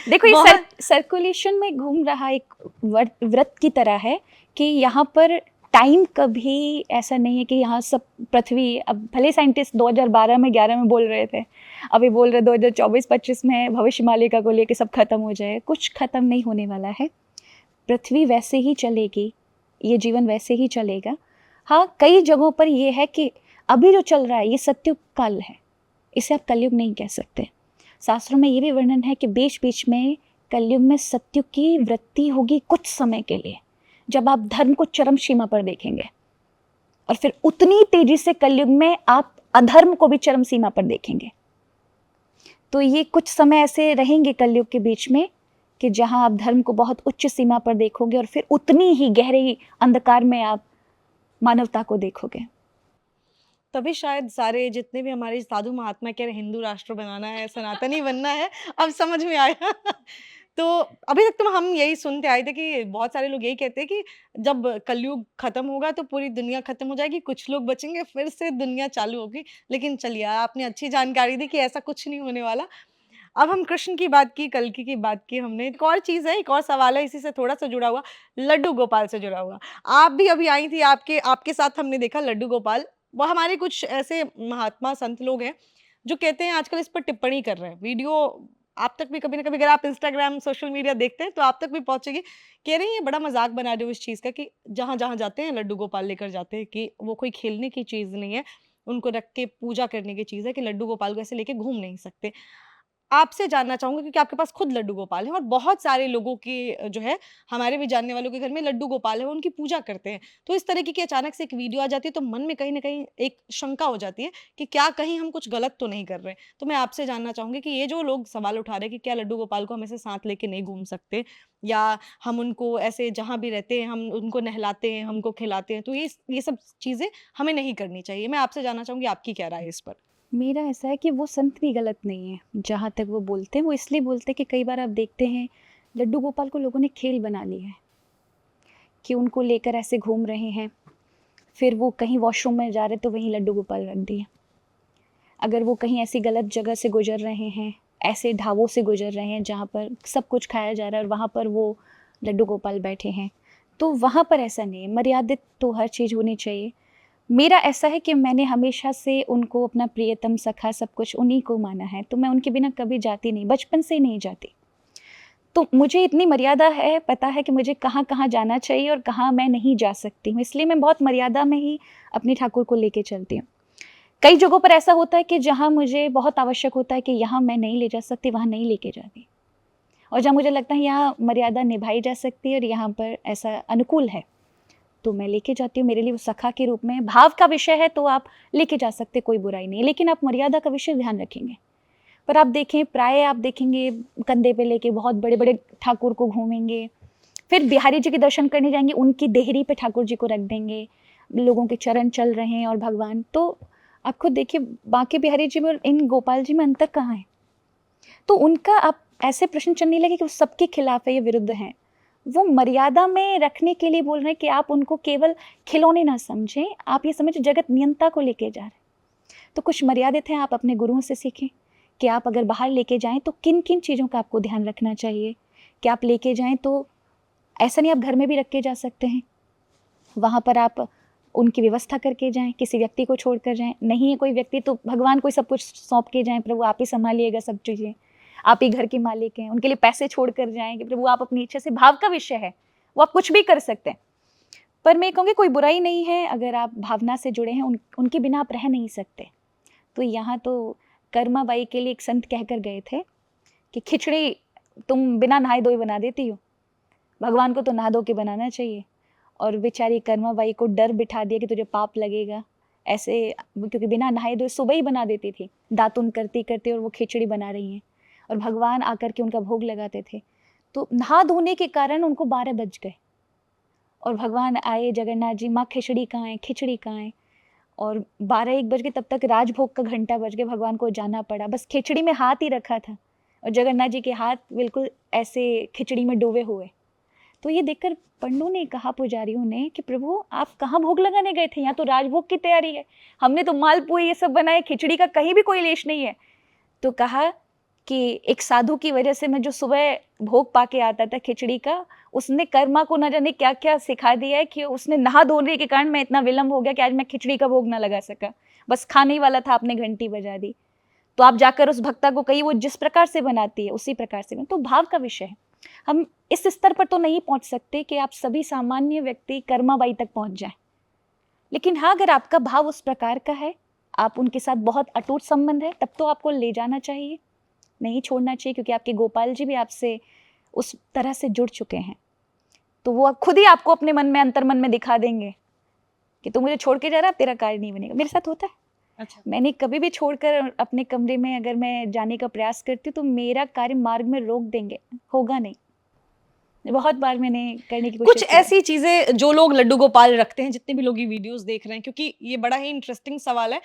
देखो ये बहुत सर्कुलेशन में घूम रहा एक व्रत की तरह है कि यहाँ पर टाइम कभी ऐसा नहीं है कि यहाँ सब पृथ्वी, अब भले साइंटिस्ट 2012 में 11 में बोल रहे थे, अभी बोल रहे 2024-25 में भविष्य मालिका को लेके सब खत्म हो जाए। कुछ खत्म नहीं होने वाला है, पृथ्वी वैसे ही चलेगी, ये जीवन वैसे ही चलेगा। हाँ, कई जगहों पर ये है कि अभी जो चल रहा है ये सत्युग काल है, इसे आप कलयुग नहीं कह सकते। शास्त्रों में ये भी वर्णन है कि बीच बीच में कलयुग में सत्युग की वृत्ति होगी कुछ समय के लिए, जब आप धर्म को चरम सीमा पर देखेंगे, और फिर उतनी तेजी से कलयुग में आप अधर्म को भी चरम सीमा पर देखेंगे। तो ये कुछ समय ऐसे रहेंगे कलयुग के बीच में कि जहां आप धर्म को बहुत उच्च सीमा पर देखोगे और फिर उतनी ही गहरे अंधकार में आप मानवता को देखोगे। तभी शायद सारे जितने भी हमारे साधु महात्मा कह रहे हिंदू राष्ट्र बनाना है, सनातनी बनना है, अब समझ में आया। तो अभी तक तो हम यही सुनते आए थे कि बहुत सारे लोग यही कहते हैं कि जब कलयुग खत्म होगा तो पूरी दुनिया खत्म हो जाएगी, कुछ लोग बचेंगे, फिर से दुनिया चालू होगी। लेकिन चलिए, आपने अच्छी जानकारी दी कि ऐसा कुछ नहीं होने वाला। अब हम कृष्ण की बात की, कल्कि की बात की हमने, एक और चीज़ है, एक और सवाल है इसी से थोड़ा-सा जुड़ा हुआ, लड्डू गोपाल से जुड़ा हुआ। आप भी अभी आई थी, आपके आपके साथ हमने देखा लड्डू गोपाल। वो हमारे कुछ ऐसे महात्मा संत लोग हैं, जो कहते हैं आजकल इस पर टिप्पणी कर रहे हैं। वीडियो आप तक भी कभी न कभी, अगर आप इंस्टाग्राम, सोशल मीडिया देखते हैं तो आप तक भी पहुँचेगी। कह रहे हैं ये बड़ा मज़ाक बना रहे हो इस चीज़ का कि जहाँ-जहाँ जाते हैं लड्डू गोपाल लेकर जाते हैं, कि वो कोई खेलने की चीज़ नहीं है, उनको रख के पूजा करने की चीज़ है, कि लड्डू गोपाल को ऐसे लेके घूम नहीं सकते। आपसे जानना चाहूँगी क्योंकि आपके पास खुद लड्डू गोपाल हैं और बहुत सारे लोगों के जो है, हमारे भी जानने वालों के घर में लड्डू गोपाल है, वो उनकी पूजा करते हैं। तो इस तरीके की अचानक से एक वीडियो आ जाती है तो मन में कहीं न कहीं एक शंका हो जाती है कि क्या कहीं हम कुछ गलत तो नहीं कर रहे हैं? तो मैं आपसे जानना चाहूँगी कि ये जो लोग सवाल उठा रहे हैं कि क्या लड्डू गोपाल को हम ऐसे साथ लेके नहीं घूम सकते? या हम उनको ऐसे जहाँ भी रहते हैं हम उनको नहलाते हैं, हमको खिलाते हैं, तो ये सब चीज़ें हमें नहीं करनी चाहिए। मैं आपसे जानना चाहूँगी आपकी क्या राय है इस पर? मेरा ऐसा है कि वो संत भी गलत नहीं है, जहाँ तक वो बोलते हैं वो इसलिए बोलते हैं कि कई बार आप देखते हैं लड्डू गोपाल को लोगों ने खेल बना लिया है, कि उनको लेकर ऐसे घूम रहे हैं, फिर वो कहीं वॉशरूम में जा रहे तो वहीं लड्डू गोपाल रख दिए। अगर वो कहीं ऐसी गलत जगह से गुजर रहे हैं, ऐसे ढाबों से गुजर रहे हैं जहाँ पर सब कुछ खाया जा रहा है और वहाँ पर वो लड्डू गोपाल बैठे हैं, तो वहाँ पर ऐसा नहीं है। मर्यादित तो हर चीज़ होनी चाहिए। मेरा ऐसा है कि मैंने हमेशा से उनको अपना प्रियतम सखा सब कुछ उन्हीं को माना है, तो मैं उनके बिना कभी जाती नहीं, बचपन से ही नहीं जाती। तो मुझे इतनी मर्यादा है, पता है कि मुझे कहाँ-कहाँ जाना चाहिए और कहाँ मैं नहीं जा सकती हूँ, इसलिए मैं बहुत मर्यादा में ही अपने ठाकुर को लेके चलती हूँ। कई जगहों पर ऐसा होता है कि जहाँ मुझे बहुत आवश्यक होता है कि यहाँ मैं नहीं ले जा सकती, वहाँ नहीं लेके जाती, और जहाँ मुझे लगता है यहाँ मर्यादा निभाई जा सकती है और यहाँ पर ऐसा अनुकूल है, तो मैं लेके जाती हूँ। मेरे लिए वो सखा के रूप में भाव का विषय है, तो आप लेके जा सकते, कोई बुराई नहीं है, लेकिन आप मर्यादा का विषय ध्यान रखेंगे। पर आप देखें, प्राय आप देखेंगे कंधे पे लेके बहुत बड़े बड़े ठाकुर को घूमेंगे, फिर बिहारी जी के दर्शन करने जाएंगे, उनकी देहरी पे ठाकुर जी को रख देंगे, लोगों के चरण चल रहे हैं और भगवान, तो आप खुद देखिए बांके बिहारी जी में और इन गोपाल जी में अंतर कहाँ है? तो उनका आप ऐसे प्रश्न चलने लगे कि वो सबके खिलाफ है, ये विरुद्ध हैं। वो मर्यादा में रखने के लिए बोल रहे हैं कि आप उनको केवल खिलौने ना समझें, आप ये समझें जगत नियंता को लेके जा रहे हैं। तो कुछ मर्यादित हैं, आप अपने गुरुओं से सीखें कि आप अगर बाहर लेके जाएं तो किन किन चीज़ों का आपको ध्यान रखना चाहिए। कि आप लेके जाएं तो ऐसा नहीं, आप घर में भी रख के जा सकते हैं, वहाँ पर आप उनकी व्यवस्था करके जाएं, किसी व्यक्ति को छोड़ कर जाएं। नहीं है कोई व्यक्ति तो भगवान को सब कुछ सौंप के जाएं, प्रभु आप ही संभालिएगा सब चीज़ें, आप ही घर के मालिक हैं। उनके लिए पैसे छोड़ कर जाएं कि प्रभु आप अपनी इच्छा से, भाव का विषय है, वो आप कुछ भी कर सकते हैं। पर मैं कहूँगी कोई बुराई नहीं है, अगर आप भावना से जुड़े हैं, उनके बिना आप रह नहीं सकते। तो यहाँ तो कर्मा बाई के लिए एक संत कहकर गए थे कि खिचड़ी तुम बिना नहाए धोए बना देती हो, भगवान को तो नहा धो के बनाना चाहिए। और बेचारी कर्मा बाई को डर बिठा दिया कि तुझे पाप लगेगा ऐसे, क्योंकि बिना नहाए धोए सुबह ही बना देती थी, दातुन करते करते, और वो खिचड़ी बना रही हैं और भगवान आकर के उनका भोग लगाते थे। तो नहा धोने के कारण उनको 12 बज गए और भगवान आए, जगन्नाथ जी, माँ खिचड़ी कहाँ है, खिचड़ी कहाँ है। और 12-1 बज गए, तब तक राजभोग का घंटा बज गया, भगवान को जाना पड़ा। बस खिचड़ी में हाथ ही रखा था और जगन्नाथ जी के हाथ बिल्कुल ऐसे खिचड़ी में डूबे हुए। तो ये देखकर पंडों ने कहा, पुजारियों ने, कि प्रभु आप कहाँ भोग लगाने गए थे, यहाँ तो राजभोग की तैयारी है, हमने तो मालपुए ये सब बनाए, खिचड़ी का कहीं भी कोई लेश नहीं है। तो कहा कि एक साधु की वजह से मैं जो सुबह भोग पा के आता था खिचड़ी का, उसने कर्मा को न जाने क्या क्या सिखा दिया है कि उसने नहा धोने के कारण मैं इतना विलम्ब हो गया कि आज मैं खिचड़ी का भोग ना लगा सका, बस खाने ही वाला था, आपने घंटी बजा दी। तो आप जाकर उस भक्ता को कही, वो जिस प्रकार से बनाती है उसी प्रकार से तो भाव का विषय है। हम इस स्तर पर तो नहीं पहुंच सकते कि आप सभी सामान्य व्यक्ति कर्माबाई तक पहुंच जाएं, लेकिन हाँ, अगर आपका भाव उस प्रकार का है, आप उनके साथ बहुत अटूट संबंध है, तब तो आपको ले जाना चाहिए, नहीं छोड़ना चाहिए, क्योंकि आपके गोपाल जी भी आपसे उस तरह से जुड़ चुके हैं। तो वो खुद ही आपको अपने मन में, अंतर मन में दिखा देंगे कि तू मुझे छोड़ के जा रहा है, तेरा कार्य नहीं बनेगा। मेरे साथ होता है। अच्छा। मैंने कभी भी छोड़कर अपने कमरे में अगर मैं जाने का प्रयास करती हूँ तो मेरा कार्य मार्ग में रोक देंगे, होगा नहीं। बहुत बार मैंने करने की कोशिश कुछ की है। ऐसी चीजें जो लोग लड्डू गोपाल रखते हैं, जितने भी लोग ये वीडियोस देख रहे हैं, क्योंकि ये बड़ा ही इंटरेस्टिंग सवाल है,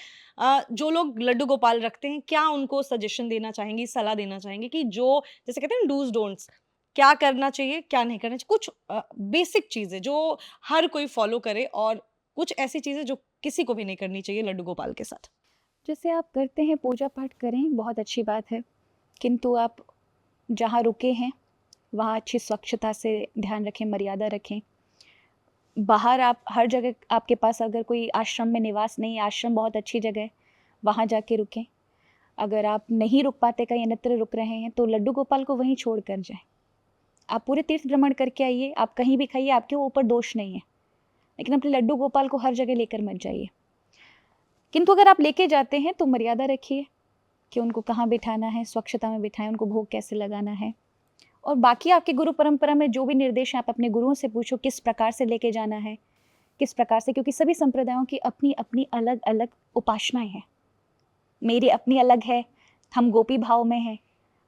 जो लोग लड्डू गोपाल रखते हैं, क्या उनको सजेशन देना चाहेंगी, सलाह देना चाहेंगे कि जो जैसे कहते हैं डूज डोंट्स, क्या करना चाहिए, क्या नहीं करना चाहिए, कुछ बेसिक चीजें जो हर कोई फॉलो करे, और कुछ ऐसी चीजें जो किसी को भी नहीं करनी चाहिए लड्डू गोपाल के साथ। जैसे आप करते हैं, पूजा पाठ करें, बहुत अच्छी बात है, किंतु आप जहाँ रुके हैं वहाँ अच्छी स्वच्छता से ध्यान रखें, मर्यादा रखें। बाहर आप हर जगह, आपके पास अगर कोई आश्रम में निवास नहीं, आश्रम बहुत अच्छी जगह है, वहाँ जाके रुकें। अगर आप नहीं रुक पाते, कहीं अन्यत्र रुक रहे हैं, तो लड्डू गोपाल को वहीं छोड़ कर जाएं। आप पूरे तीर्थ भ्रमण करके आइए, आप कहीं भी खाइए, आपके ऊपर दोष नहीं है, लेकिन अपने लड्डू गोपाल को हर जगह लेकर मत जाइए। किंतु अगर आप लेके जाते हैं तो मर्यादा रखिए कि उनको कहाँ बिठाना है, स्वच्छता में बिठाएं, उनको भोग कैसे लगाना है। और बाकी आपके गुरु परंपरा में जो भी निर्देश हैं, आप अपने गुरुओं से पूछो किस प्रकार से लेके जाना है, किस प्रकार से, क्योंकि सभी संप्रदायों की अपनी अपनी अलग अलग उपासनाएं हैं। मेरी अपनी अलग है, हम गोपी भाव में हैं,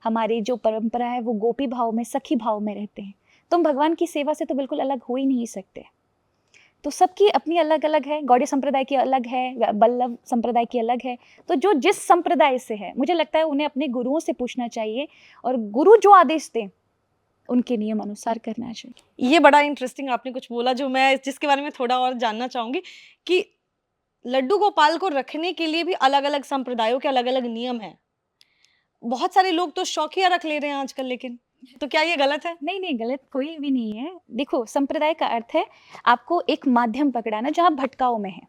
हमारी जो परंपरा है वो गोपी भाव में, सखी भाव में रहते हैं। तो हम भगवान की सेवा से तो बिल्कुल अलग हो ही नहीं सकते। तो सबकी अपनी अलग अलग है, गौड़ीय संप्रदाय की अलग है, बल्लभ संप्रदाय की अलग है। तो जो जिस संप्रदाय से है, मुझे लगता है उन्हें अपने गुरुओं से पूछना चाहिए और गुरु जो आदेश दें उनके नियम अनुसार करना चाहिए। ये बड़ा इंटरेस्टिंग आपने कुछ बोला, जो मैं जिसके बारे में थोड़ा और जानना चाहूंगी, कि लड्डू गोपाल को रखने के लिए भी अलग अलग संप्रदायों के अलग अलग नियम हैं। बहुत सारे लोग तो शौकिया रख ले रहे हैं आजकल, लेकिन तो क्या ये गलत है? नहीं नहीं, गलत कोई भी नहीं है। देखो, संप्रदाय का अर्थ है आपको एक माध्यम पकड़ाना जहाँ भटकाव में है,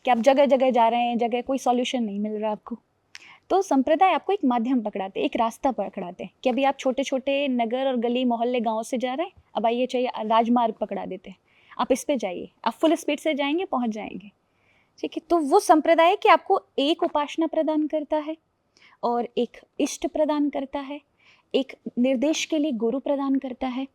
कि आप जगह जगह जा रहे हैं, जगह कोई सॉल्यूशन नहीं मिल रहा आपको, तो संप्रदाय आपको एक माध्यम पकड़ाते, एक रास्ता पकड़ाते हैं कि अभी आप छोटे छोटे नगर और गली मोहल्ले गांव से जा रहे हैं, अब आइए चाहिए राजमार्ग पकड़ा देते हैं, आप इस पे जाइए, आप फुल स्पीड से जाएंगे, पहुंच जाएंगे। ठीक है, तो वो संप्रदाय कि आपको एक उपासना प्रदान करता है और एक इष्ट प्रदान करता है, एक निर्देश के लिए गुरु प्रदान करता है,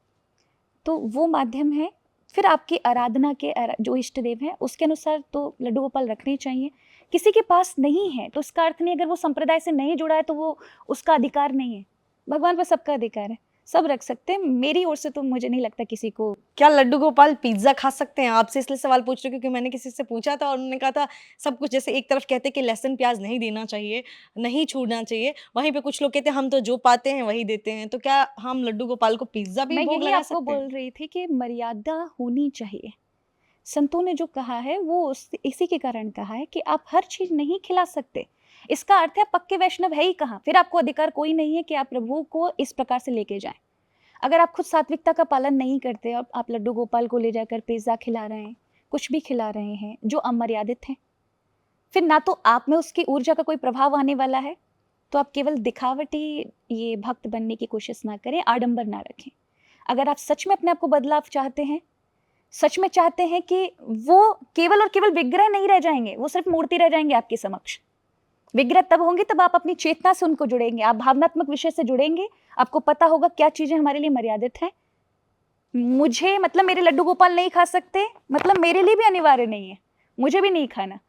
तो वो माध्यम है। फिर आपकी आराधना के जो इष्ट देव हैं उसके अनुसार तो लड्डू गोपाल रखने चाहिए। किसी के पास नहीं है तो उसका अर्थ नहीं, अगर वो संप्रदाय से नहीं जुड़ा है तो वो उसका अधिकार नहीं है। भगवान पर सबका अधिकार है, सब रख सकते हैं। मेरी ओर से तो मुझे नहीं लगता किसी को। क्या लड्डू गोपाल पिज्जा खा सकते हैं? आपसे इसलिए सवाल पूछ रही हूँ क्योंकि मैंने किसी से पूछा था और उन्होंने कहा था सब कुछ, जैसे एक तरफ कहते हैं कि लहसुन प्याज नहीं देना चाहिए, नहीं छूना चाहिए, वहीं पे कुछ लोग कहते हैं हम तो जो पाते हैं वही देते हैं। तो क्या हम लड्डू गोपाल को पिज्जा भी मैं भोग यही लगा आपको सकते हैं? बोल रही थी कि मर्यादा होनी चाहिए। संतों ने जो कहा है वो इसी के कारण कहा है कि आप हर चीज नहीं खिला सकते। इसका अर्थ है आप पक्के वैष्णव है ही कहाँ, फिर आपको अधिकार कोई नहीं है कि आप प्रभु को इस प्रकार से लेके जाएं। अगर आप खुद सात्विकता का पालन नहीं करते और आप लड्डू गोपाल को ले जाकर पिज्जा खिला रहे हैं, कुछ भी खिला रहे हैं जो अमर्यादित है, फिर ना तो आप में उसकी ऊर्जा का कोई प्रभाव आने वाला है। तो आप केवल दिखावटी ये भक्त बनने की कोशिश ना करें, आडंबर ना रखें। अगर आप सच में अपने आप को बदलाव चाहते हैं, सच में चाहते हैं कि वो केवल और केवल विग्रह नहीं रह जाएंगे, वो सिर्फ मूर्ति रह जाएंगे आपके समक्ष। विग्रह तब होंगे तब आप अपनी चेतना से उनको जुड़ेंगे, आप भावनात्मक विषय से जुड़ेंगे, आपको पता होगा क्या चीजें हमारे लिए मर्यादित हैं। मुझे मतलब मेरे लड्डू गोपाल नहीं खा सकते, मतलब मेरे लिए भी अनिवार्य नहीं है, मुझे भी नहीं खाना।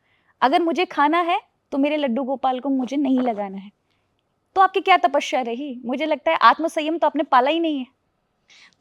अगर मुझे खाना है तो मेरे लड्डू गोपाल को मुझे नहीं लगाना है। तो आपकी क्या तपस्या रही? मुझे लगता है आत्मसंयम तो आपने पाला ही नहीं है।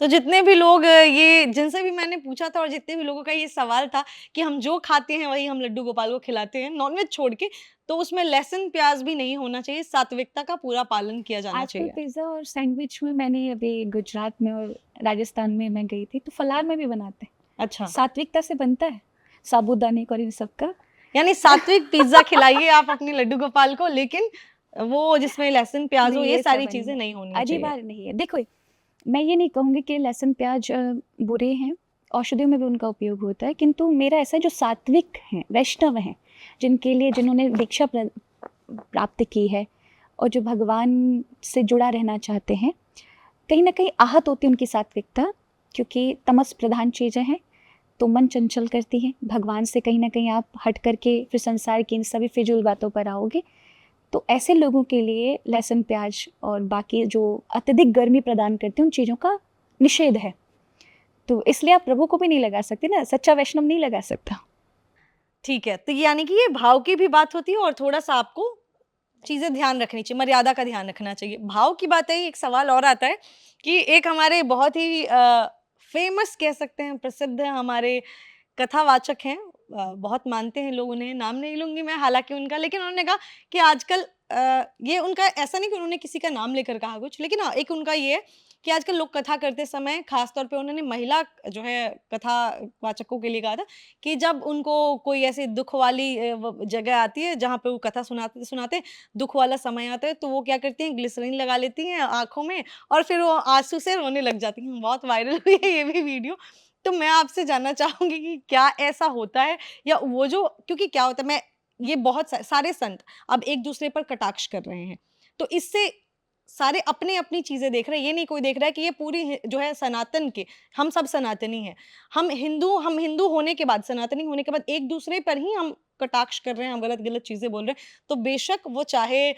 तो जितने भी लोग ये जिनसे भी मैंने पूछा था और जितने भी लोगों का ये सवाल था कि हम जो खाते हैं वही हम लड्डू गोपाल को खिलाते हैं, नॉनवेज छोड़ के, तो उसमें लहसुन प्याज भी नहीं होना चाहिए, सात्विकता का पूरा पालन किया जाना आजकल चाहिए। पिज्ज़ा और सैंडविच में मैंने अभी गुजरात में और राजस्थान में मैं गई थी, तो फलार में भी बनाते हैं। अच्छा, सात्विकता से बनता है, साबूदाने का और इन सब का। यानी सात्विक पिज्जा खिलाइए आप अपने लड्डू गोपाल को, लेकिन वो जिसमें लहसुन प्याज हो नहीं, ये सब सारी नहीं चीजें है, नहीं होनी अनिवार्य चाहिए। नहीं है। देखो, मैं ये नहीं कहूँगी कि लहसुन प्याज बुरे हैं, औषधियों में भी उनका उपयोग होता है, किंतु मेरा ऐसा है जो सात्विक हैं, वैष्णव हैं, जिनके लिए जिन्होंने दीक्षा प्राप्त की है और जो भगवान से जुड़ा रहना चाहते हैं, कहीं ना कहीं आहत होती है उनकी सात्विकता, क्योंकि तमस प्रधान चीज़ें हैं तो मन चंचल करती है। भगवान से कहीं ना कहीं आप हट करके फिर संसार की इन सभी फिजूल बातों पर आओगे। तो ऐसे लोगों के लिए लहसुन प्याज और बाकी जो अत्यधिक गर्मी प्रदान करते हैं उन चीज़ों का निषेध है। तो इसलिए आप प्रभु को भी नहीं लगा सकते ना, सच्चा वैष्णव नहीं लगा सकता। ठीक है, तो यानी कि ये भाव की भी बात होती है और थोड़ा सा आपको चीजें ध्यान रखनी चाहिए, मर्यादा का ध्यान रखना चाहिए। भाव की बात है, एक सवाल और आता है कि एक हमारे बहुत ही फेमस कह सकते हैं, प्रसिद्ध हमारे कथावाचक हैं, बहुत मानते हैं लोग उन्हें, नाम नहीं लूँगी मैं हालाँकि उनका, लेकिन उन्होंने कहा कि आजकल ये उनका ऐसा नहीं कि उन्होंने किसी का नाम लेकर कहा कुछ, लेकिन हाँ, एक उनका ये है कि आजकल लोग कथा करते समय ख़ास तौर पे उन्होंने महिला जो है कथावाचकों के लिए कहा था कि जब उनको कोई ऐसी दुःख वाली जगह आती है जहाँ पे वो कथा सुनाते दुःख वाला समय आता है, तो वो क्या करती हैं, ग्लिसरीन लगा लेती हैं आँखों में और फिर वो आँसू से रोने लग जाती हैं। बहुत वायरल हुई है ये भी वीडियो। तो मैं आपसे जानना चाहूँगी कि क्या ऐसा होता है या वो जो, क्योंकि क्या होता है, मैं ये बहुत सारे संत अब एक दूसरे पर कटाक्ष कर रहे हैं, तो इससे सारे अपनी-अपनी चीज़ें देख रहे हैं। ये नहीं कोई देख रहा है कि ये पूरी जो है सनातन के, हम सब सनातनी हैं। हम हिंदू होने के बाद, सनातनी होने के बाद एक दूसरे पर ही हम कटाक्ष कर रहे हैं, हम गलत-गलत चीज़ें बोल रहे हैं। तो बेशक वो चाहे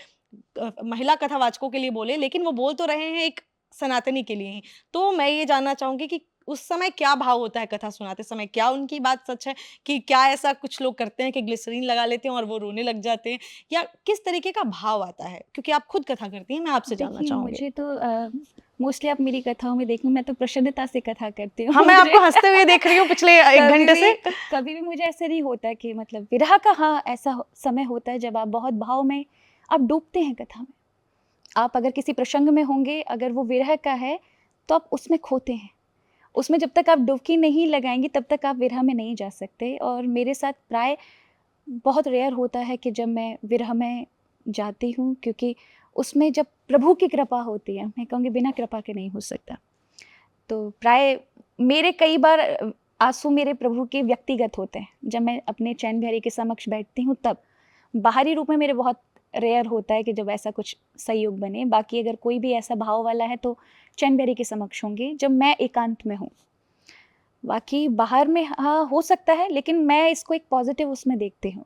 महिला कथावाचकों के लिए बोले, लेकिन वो बोल तो रहे हैं एक सनातनी के लिए ही। तो मैं ये जानना चाहूँगी कि उस समय क्या भाव होता है कथा सुनाते समय? क्या उनकी बात सच है कि क्या ऐसा कुछ लोग करते हैं कि ग्लिसरीन लगा लेते हैं और वो रोने लग जाते हैं? या किस तरीके का भाव आता है? क्योंकि आप खुद कथा करती हैं, मैं आपसे जानना देखिए, चाहूँगी। मुझे तो मोस्टली आप मेरी कथाओं में देखूँ, मैं तो प्रसन्नता से कथा करती हूँ। हाँ, मैं मुझे आपको हँसते हुए देख रही हूँ पिछले 1 कभी घंटे भी से। कभी भी मुझे ऐसा नहीं होता कि मतलब विरह का, हाँ, ऐसा समय होता है जब आप बहुत भाव में आप डूबते हैं कथा में। आप अगर किसी प्रसंग में होंगे, अगर वो विरह का है तो आप उसमें खोते हैं। उसमें जब तक आप डुबकी नहीं लगाएंगी तब तक आप विरह में नहीं जा सकते। और मेरे साथ प्राय बहुत रेयर होता है कि जब मैं विरह में जाती हूँ, क्योंकि उसमें जब प्रभु की कृपा होती है, मैं कहूँगी बिना कृपा के नहीं हो सकता। तो प्राय मेरे कई बार आंसू मेरे प्रभु के व्यक्तिगत होते हैं। जब मैं अपने चैन बिहारी के समक्ष बैठती हूँ तब। बाहरी रूप में मेरे बहुत रेयर होता है कि जब ऐसा कुछ संयोग बने। बाकी अगर कोई भी ऐसा भाव वाला है तो चैन बिहारी के समक्ष होंगे जब मैं एकांत में हूँ। बाकी बाहर में हाँ हो सकता है, लेकिन मैं इसको एक पॉजिटिव उसमें देखती हूँ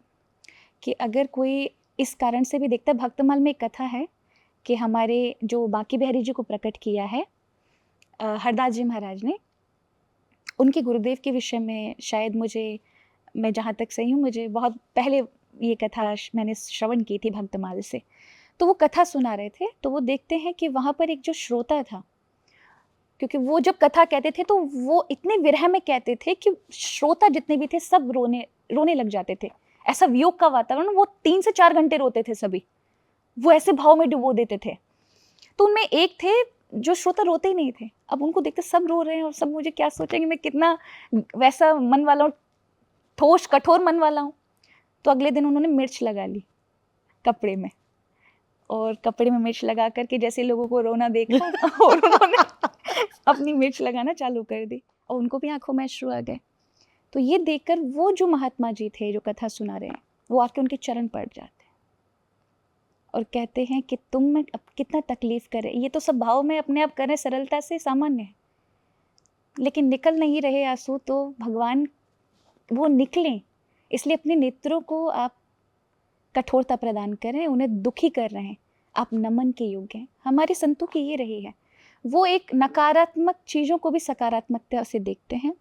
कि अगर कोई इस कारण से भी देखता है। भक्तमाल में एक कथा है कि हमारे जो बांके बिहारी जी को प्रकट किया है हरदास जी महाराज ने, उनके गुरुदेव के विषय में शायद मैं जहाँ तक सही हूँ, मुझे बहुत पहले ये कथा मैंने श्रवण की थी भक्तमाल से। तो वो कथा सुना रहे थे, तो वो देखते हैं कि वहाँ पर एक जो श्रोता था क्योंकि वो जब कथा कहते थे तो वो इतने विरह में कहते थे कि श्रोता जितने भी थे सब रोने रोने लग जाते थे। ऐसा वियोग का वातावरण, वो 3 से 4 घंटे रोते थे सभी, वो ऐसे भाव में डुबो देते थे। तो उनमें एक थे जो श्रोता रोते ही नहीं थे। अब उनको देखते सब रो रहे हैं और सब मुझे क्या सोचेंगे, मैं कितना वैसा मन वाला हूँ, ठोस कठोर मन वाला हूँ। तो अगले दिन उन्होंने मिर्च लगा ली कपड़े में, और कपड़े में मिर्च लगा करके जैसे लोगों को रोना देखा और उन्होंने अपनी मिर्च लगाना चालू कर दी और उनको भी आंखों में अश्रु आ गए। तो ये देखकर वो जो महात्मा जी थे जो कथा सुना रहे हैं, वो आके उनके चरण पड़ जाते हैं और कहते हैं कि तुम में अब कितना तकलीफ करे, ये तो सब भाव में अपने आप करें सरलता से सामान्य है, लेकिन निकल नहीं रहे आंसू तो भगवान वो निकलें, इसलिए अपने नेत्रों को आप कठोरता प्रदान करें, उन्हें दुखी कर रहे हैं, आप नमन के योग्य हैं। हमारे संतों की ये रही है, वो एक नकारात्मक चीज़ों को भी सकारात्मकता से देखते हैं।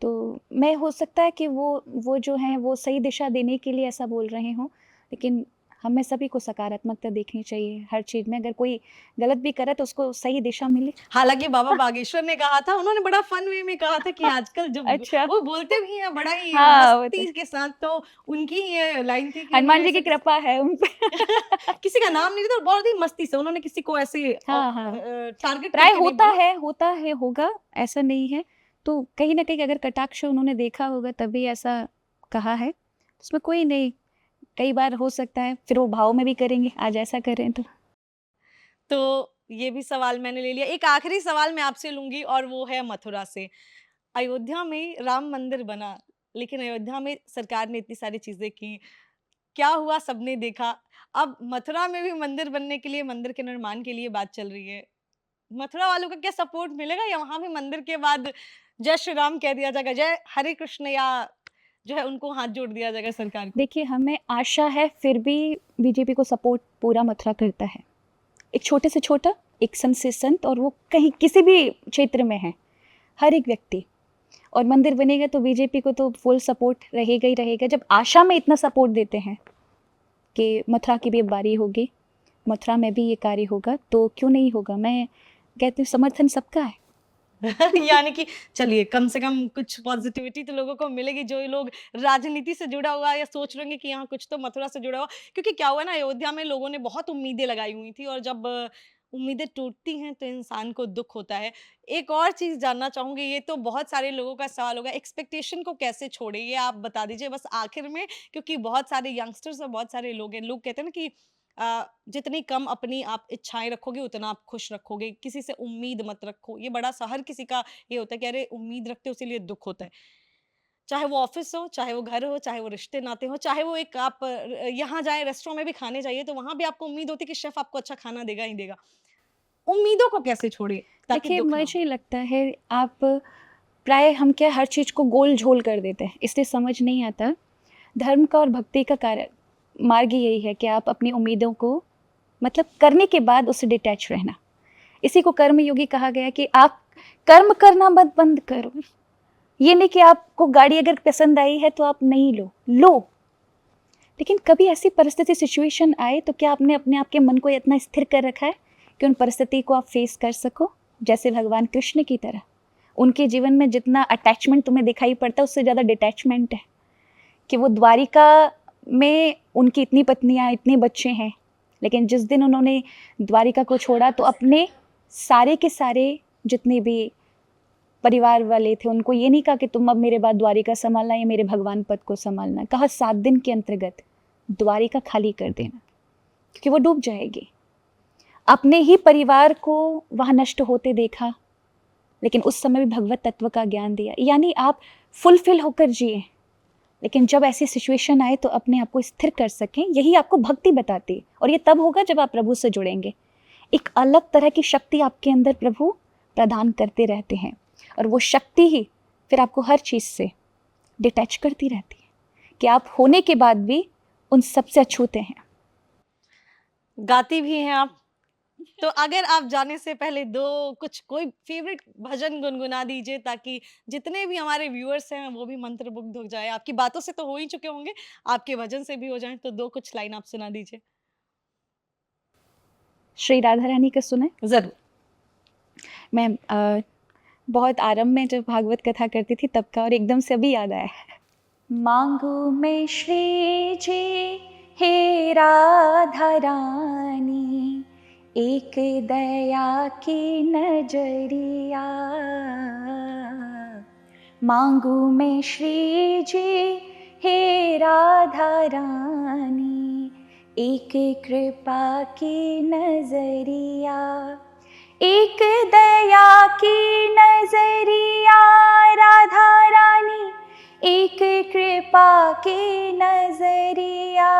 तो मैं हो सकता है कि वो जो हैं वो सही दिशा देने के लिए ऐसा बोल रहे हों, लेकिन हमें सभी को सकारात्मकता देखनी चाहिए हर चीज़ में। अगर कोई गलत भी करे तो उसको सही दिशा मिले। हालांकि बाबा बागेश्वर ने कहा था, उन्होंने बड़ा फन वे में कहा था कि आजकल जब अच्छा। वो बोलते भी हैं बड़ा ही हाँ, वो मस्ती तो के साथ, तो उनकी ये लाइन थी कि हनुमान जी उन्होंने की कृपा है उन पे। किसी का नाम नहीं लिया और बहुत ही मस्ती से उन्होंने किसी को ऐसे हाँ। टारगेट प्राय करके नहीं होता है होगा, ऐसा नहीं है। तो कहीं ना कहीं अगर कटाक्ष उन्होंने देखा होगा तभी ऐसा कहा है, उसमें कोई नहीं। कई बार हो सकता है फिर वो भाव में भी करेंगे, आज ऐसा करें तो ये भी सवाल मैंने ले लिया। एक आखिरी सवाल मैं आपसे लूंगी और वो है मथुरा से। अयोध्या में राम मंदिर बना, लेकिन अयोध्या में सरकार ने इतनी सारी चीजें की, क्या हुआ सबने देखा। अब मथुरा में भी मंदिर बनने के लिए, मंदिर के निर्माण के लिए बात चल रही है। मथुरा वालों का क्या सपोर्ट मिलेगा, या वहां भी मंदिर के बाद जय श्री राम कह दिया जाएगा, जय हरे कृष्ण, या जो है उनको हाथ जोड़ दिया जाएगा सरकार को? देखिए, हमें आशा है फिर भी बीजेपी को सपोर्ट पूरा मथुरा करता है। एक छोटे से छोटा, एक संत से संत, और वो कहीं किसी भी क्षेत्र में है, हर एक व्यक्ति। और मंदिर बनेगा तो बीजेपी को तो फुल सपोर्ट रहेगा ही रहेगा। जब आशा में इतना सपोर्ट देते हैं कि मथुरा की भी अब बारी होगी, मथुरा में भी ये कार्य होगा, तो क्यों नहीं होगा। मैं कहती हूँ समर्थन सबका है। यानी कि चलिए, कम से कम कुछ पॉजिटिविटी तो लोगों को मिलेगी, जो लोग राजनीति से जुड़ा हुआ या सोच रहे हैं कि यहाँ कुछ तो मथुरा से जुड़ा हुआ। क्योंकि क्या हुआ ना, अयोध्या में लोगों ने बहुत उम्मीदें लगाई हुई थी, और जब उम्मीदें टूटती हैं तो इंसान को दुख होता है। एक और चीज जानना चाहूंगी, ये तो बहुत सारे लोगों का सवाल होगा, एक्सपेक्टेशन को कैसे छोड़े, ये आप बता दीजिए बस आखिर में। क्योंकि बहुत सारे यंगस्टर्स और बहुत सारे लोग हैं, लोग कहते हैं ना कि जितनी कम अपनी आप इच्छाएं रखोगे उतना आप खुश रखोगे, किसी से उम्मीद मत रखो। ये बड़ा सा हर किसी का ये होता है कि अरे उम्मीद रखते हो इसीलिए दुख होता है। चाहे वो ऑफिस हो, चाहे वो घर हो, चाहे वो रिश्ते नाते हो, चाहे वो एक आप यहाँ जाए रेस्टोरेंट में भी खाने जाइए तो वहां भी आपको उम्मीद होती है कि शेफ आपको अच्छा खाना देगा ही देगा। उम्मीदों को कैसे छोड़े ताकि देखिए, दुख ना हो? मुझे लगता है आप प्राय हम क्या हर चीज़ को गोल झोल कर देते हैं, इसलिए समझ नहीं आता। धर्म का और भक्ति का कार्य मार्ग ही यही है कि आप अपनी उम्मीदों को मतलब करने के बाद उससे डिटैच रहना। इसी को कर्मयोगी कहा गया कि आप कर्म करना मत बंद करो। ये नहीं कि आपको गाड़ी अगर पसंद आई है तो आप नहीं लो, लेकिन कभी ऐसी परिस्थिति सिचुएशन आए तो क्या आपने अपने आप के मन को इतना स्थिर कर रखा है कि उन परिस्थिति को आप फेस कर सको, जैसे भगवान कृष्ण की तरह। उनके जीवन में जितना अटैचमेंट तुम्हें दिखाई पड़ता है उससे ज़्यादा डिटैचमेंट है कि वो द्वारिका में उनकी इतनी पत्नियां, इतने बच्चे हैं, लेकिन जिस दिन उन्होंने द्वारिका को छोड़ा तो अपने सारे के सारे जितने भी परिवार वाले थे उनको ये नहीं कहा कि तुम अब मेरे बाद द्वारिका संभालना या मेरे भगवान पद को संभालना। कहा 7 दिन के अंतर्गत द्वारिका खाली कर देना, क्योंकि वो डूब जाएगी। अपने ही परिवार को वहाँ नष्ट होते देखा, लेकिन उस समय भी भगवत तत्व का ज्ञान दिया। यानी आप फुलफिल होकर जिए, लेकिन जब ऐसी सिचुएशन आए तो अपने आप को स्थिर कर सकें। यही आपको भक्ति बताती है, और ये तब होगा जब आप प्रभु से जुड़ेंगे। एक अलग तरह की शक्ति आपके अंदर प्रभु प्रदान करते रहते हैं, और वो शक्ति ही फिर आपको हर चीज़ से डिटैच करती रहती है कि आप होने के बाद भी उन सबसे अछूते हैं। गाती भी हैं आप, तो अगर आप जाने से पहले कोई फेवरेट भजन गुनगुना दीजिए, ताकि जितने भी हमारे व्यूअर्स हैं वो भी मंत्रमुग्ध हो जाए। आपकी बातों से तो हो ही चुके होंगे, आपके भजन से भी हो जाएं, तो कुछ लाइन आप सुना दीजिए। श्री राधा रानी का सुने। जरूर। मैं बहुत आरंभ में जब भागवत कथा करती थी तब का, और एकदम से अभी याद आया। मांगू मैं श्री जी हे राधा रानी, एक दया की नजरिया। मांगू मैं श्री जी हे राधा रानी, एक कृपा की नजरिया, एक दया की नजरिया। राधा रानी एक कृपा की नजरिया।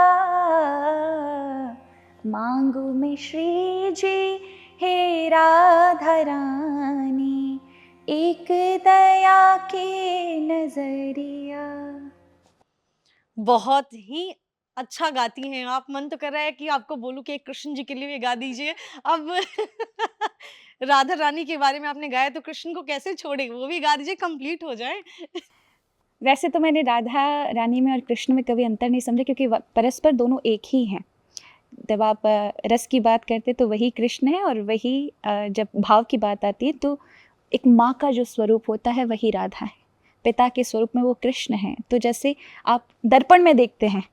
मांगू मैं श्री जी हे राधा रानी, एक दया की नजरिया। बहुत ही अच्छा गाती हैं आप। मन तो कर रहा है कि आपको बोलूं कि कृष्ण जी के लिए भी गा दीजिए। अब राधा रानी के बारे में आपने गाया तो कृष्ण को कैसे छोड़े, वो भी गा दीजिए, कंप्लीट हो जाए। वैसे तो मैंने राधा रानी में और कृष्ण में कभी अंतर नहीं समझा, क्योंकि परस्पर दोनों एक ही हैं। जब आप रस की बात करते तो वही कृष्ण है, और वही जब भाव की बात आती है तो एक माँ का जो स्वरूप होता है वही राधा है, पिता के स्वरूप में वो कृष्ण है। तो जैसे आप दर्पण में देखते हैं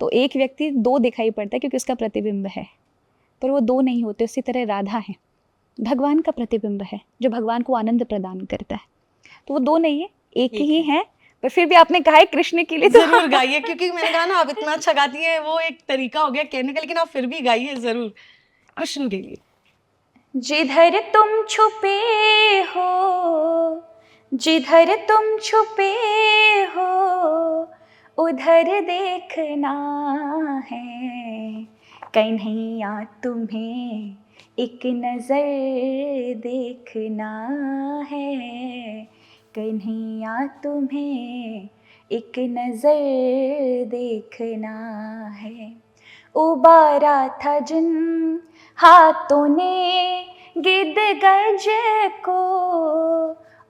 तो एक व्यक्ति दो दिखाई पड़ता है क्योंकि उसका प्रतिबिंब है, पर वो दो नहीं होते। उसी तरह राधा है, भगवान का प्रतिबिंब है जो भगवान को आनंद प्रदान करता है। तो वो दो नहीं है, एक ही है। पर फिर भी आपने कहा है कृष्ण के लिए तो जरूर गाइए, क्योंकि मैंने कहा ना आप इतना अच्छा गाती हैं, वो एक तरीका हो गया कहने का, लेकिन आप फिर भी गाइए जरूर कृष्ण के लिए। जिधर तुम छुपे हो, जिधर तुम छुपे हो, उधर देखना है। कन्हैया तुम्हें एक नजर देखना है। कन्हैया तुम्हें एक नजर देखना है। उबारा था जिन हाथों ने गिद्ध गज को,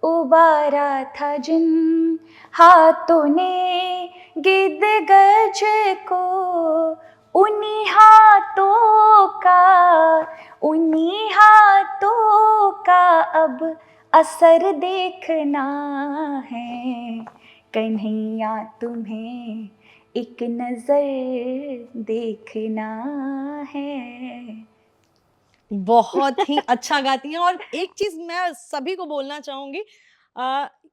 उबारा था जिन हाथों ने गिद्ध गज को, उन्हीं हाथों का, उन्हीं हाथों का अब असर देखना है। कन्हैया तुम्हें एक नजर देखना है। बहुत ही अच्छा गाती हैं। और एक चीज मैं सभी को बोलना चाहूंगी,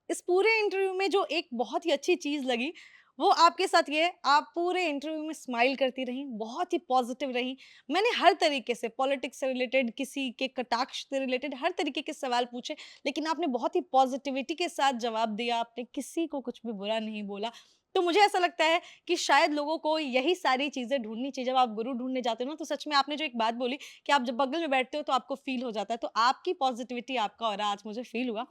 इस पूरे इंटरव्यू में जो एक बहुत ही अच्छी चीज लगी वो आपके साथ ये है, आप पूरे इंटरव्यू में स्माइल करती रही, बहुत ही पॉजिटिव रही। मैंने हर तरीके से पॉलिटिक्स से रिलेटेड, किसी के कटाक्ष से रिलेटेड हर तरीके के सवाल पूछे, लेकिन आपने बहुत ही पॉजिटिविटी के साथ जवाब दिया, आपने किसी को कुछ भी बुरा नहीं बोला। तो मुझे ऐसा लगता है कि शायद लोगों को यही सारी चीजें ढूंढनी चाहिए। जब आप गुरु ढूंढने जाते हो ना, तो सच में आपने जो एक बात बोली कि आप जब बगल में बैठते हो तो आपको फील हो जाता है, तो आपकी पॉजिटिविटी, आपका ऑरा आज मुझे फील हुआ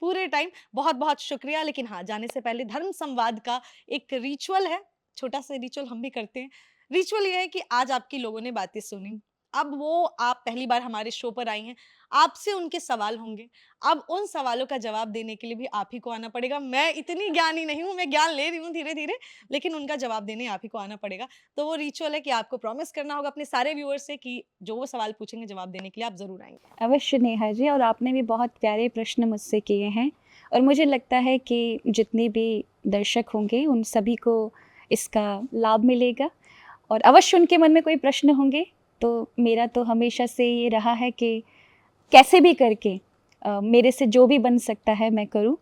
पूरे टाइम। बहुत बहुत शुक्रिया। लेकिन हाँ, जाने से पहले धर्म संवाद का एक रिचुअल है, छोटा सा रिचुअल हम भी करते हैं। रिचुअल ये है कि आज आपकी लोगों ने बातें सुनी, अब वो आप पहली बार हमारे शो पर आई हैं, आपसे उनके सवाल होंगे। अब उन सवालों का जवाब देने के लिए भी आप ही को आना पड़ेगा। मैं इतनी ज्ञानी नहीं हूँ, मैं ज्ञान ले रही हूँ धीरे धीरे, लेकिन उनका जवाब देने आप ही को आना पड़ेगा। तो वो रिचुअल है कि आपको प्रॉमिस करना होगा अपने सारे व्यूअर्स से कि जो वो सवाल पूछेंगे जवाब देने के लिए आप जरूर आएंगे। अवश्य नेहा जी, और आपने भी बहुत प्यारे प्रश्न मुझसे किए हैं, और मुझे लगता है कि जितने भी दर्शक होंगे उन सभी को इसका लाभ मिलेगा। और अवश्य उनके मन में कोई प्रश्न होंगे, तो मेरा तो हमेशा से ये रहा है कि कैसे भी करके मेरे से जो भी बन सकता है मैं करूं।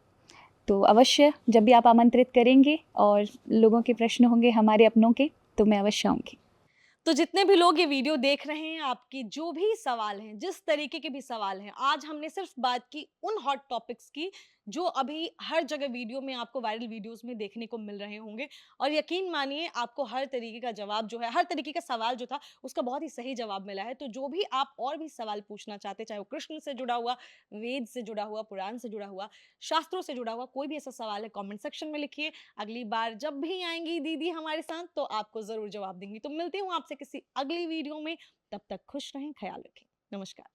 तो अवश्य जब भी आप आमंत्रित करेंगे और लोगों के प्रश्न होंगे हमारे अपनों के, तो मैं अवश्य आऊँगी। तो जितने भी लोग ये वीडियो देख रहे हैं, आपकी जो भी सवाल हैं, जिस तरीके के भी सवाल हैं, आज हमने सिर्फ बात की उन हॉट टॉपिक्स की जो अभी हर जगह वीडियो में आपको वायरल वीडियोस में देखने को मिल रहे होंगे। और यकीन मानिए आपको हर तरीके का जवाब जो है, हर तरीके का सवाल जो था उसका बहुत ही सही जवाब मिला है। तो जो भी आप और भी सवाल पूछना चाहते, चाहे वो कृष्ण से जुड़ा हुआ, वेद से जुड़ा हुआ, पुराण से जुड़ा हुआ, शास्त्रों से जुड़ा हुआ कोई भी ऐसा सवाल है, कॉमेंट सेक्शन में लिखिए। अगली बार जब भी आएंगी दीदी हमारे साथ तो आपको जरूर जवाब देंगी। तो मिलती हूँ आपसे किसी अगली वीडियो में, तब तक खुश रहें, ख्याल रखें, नमस्कार।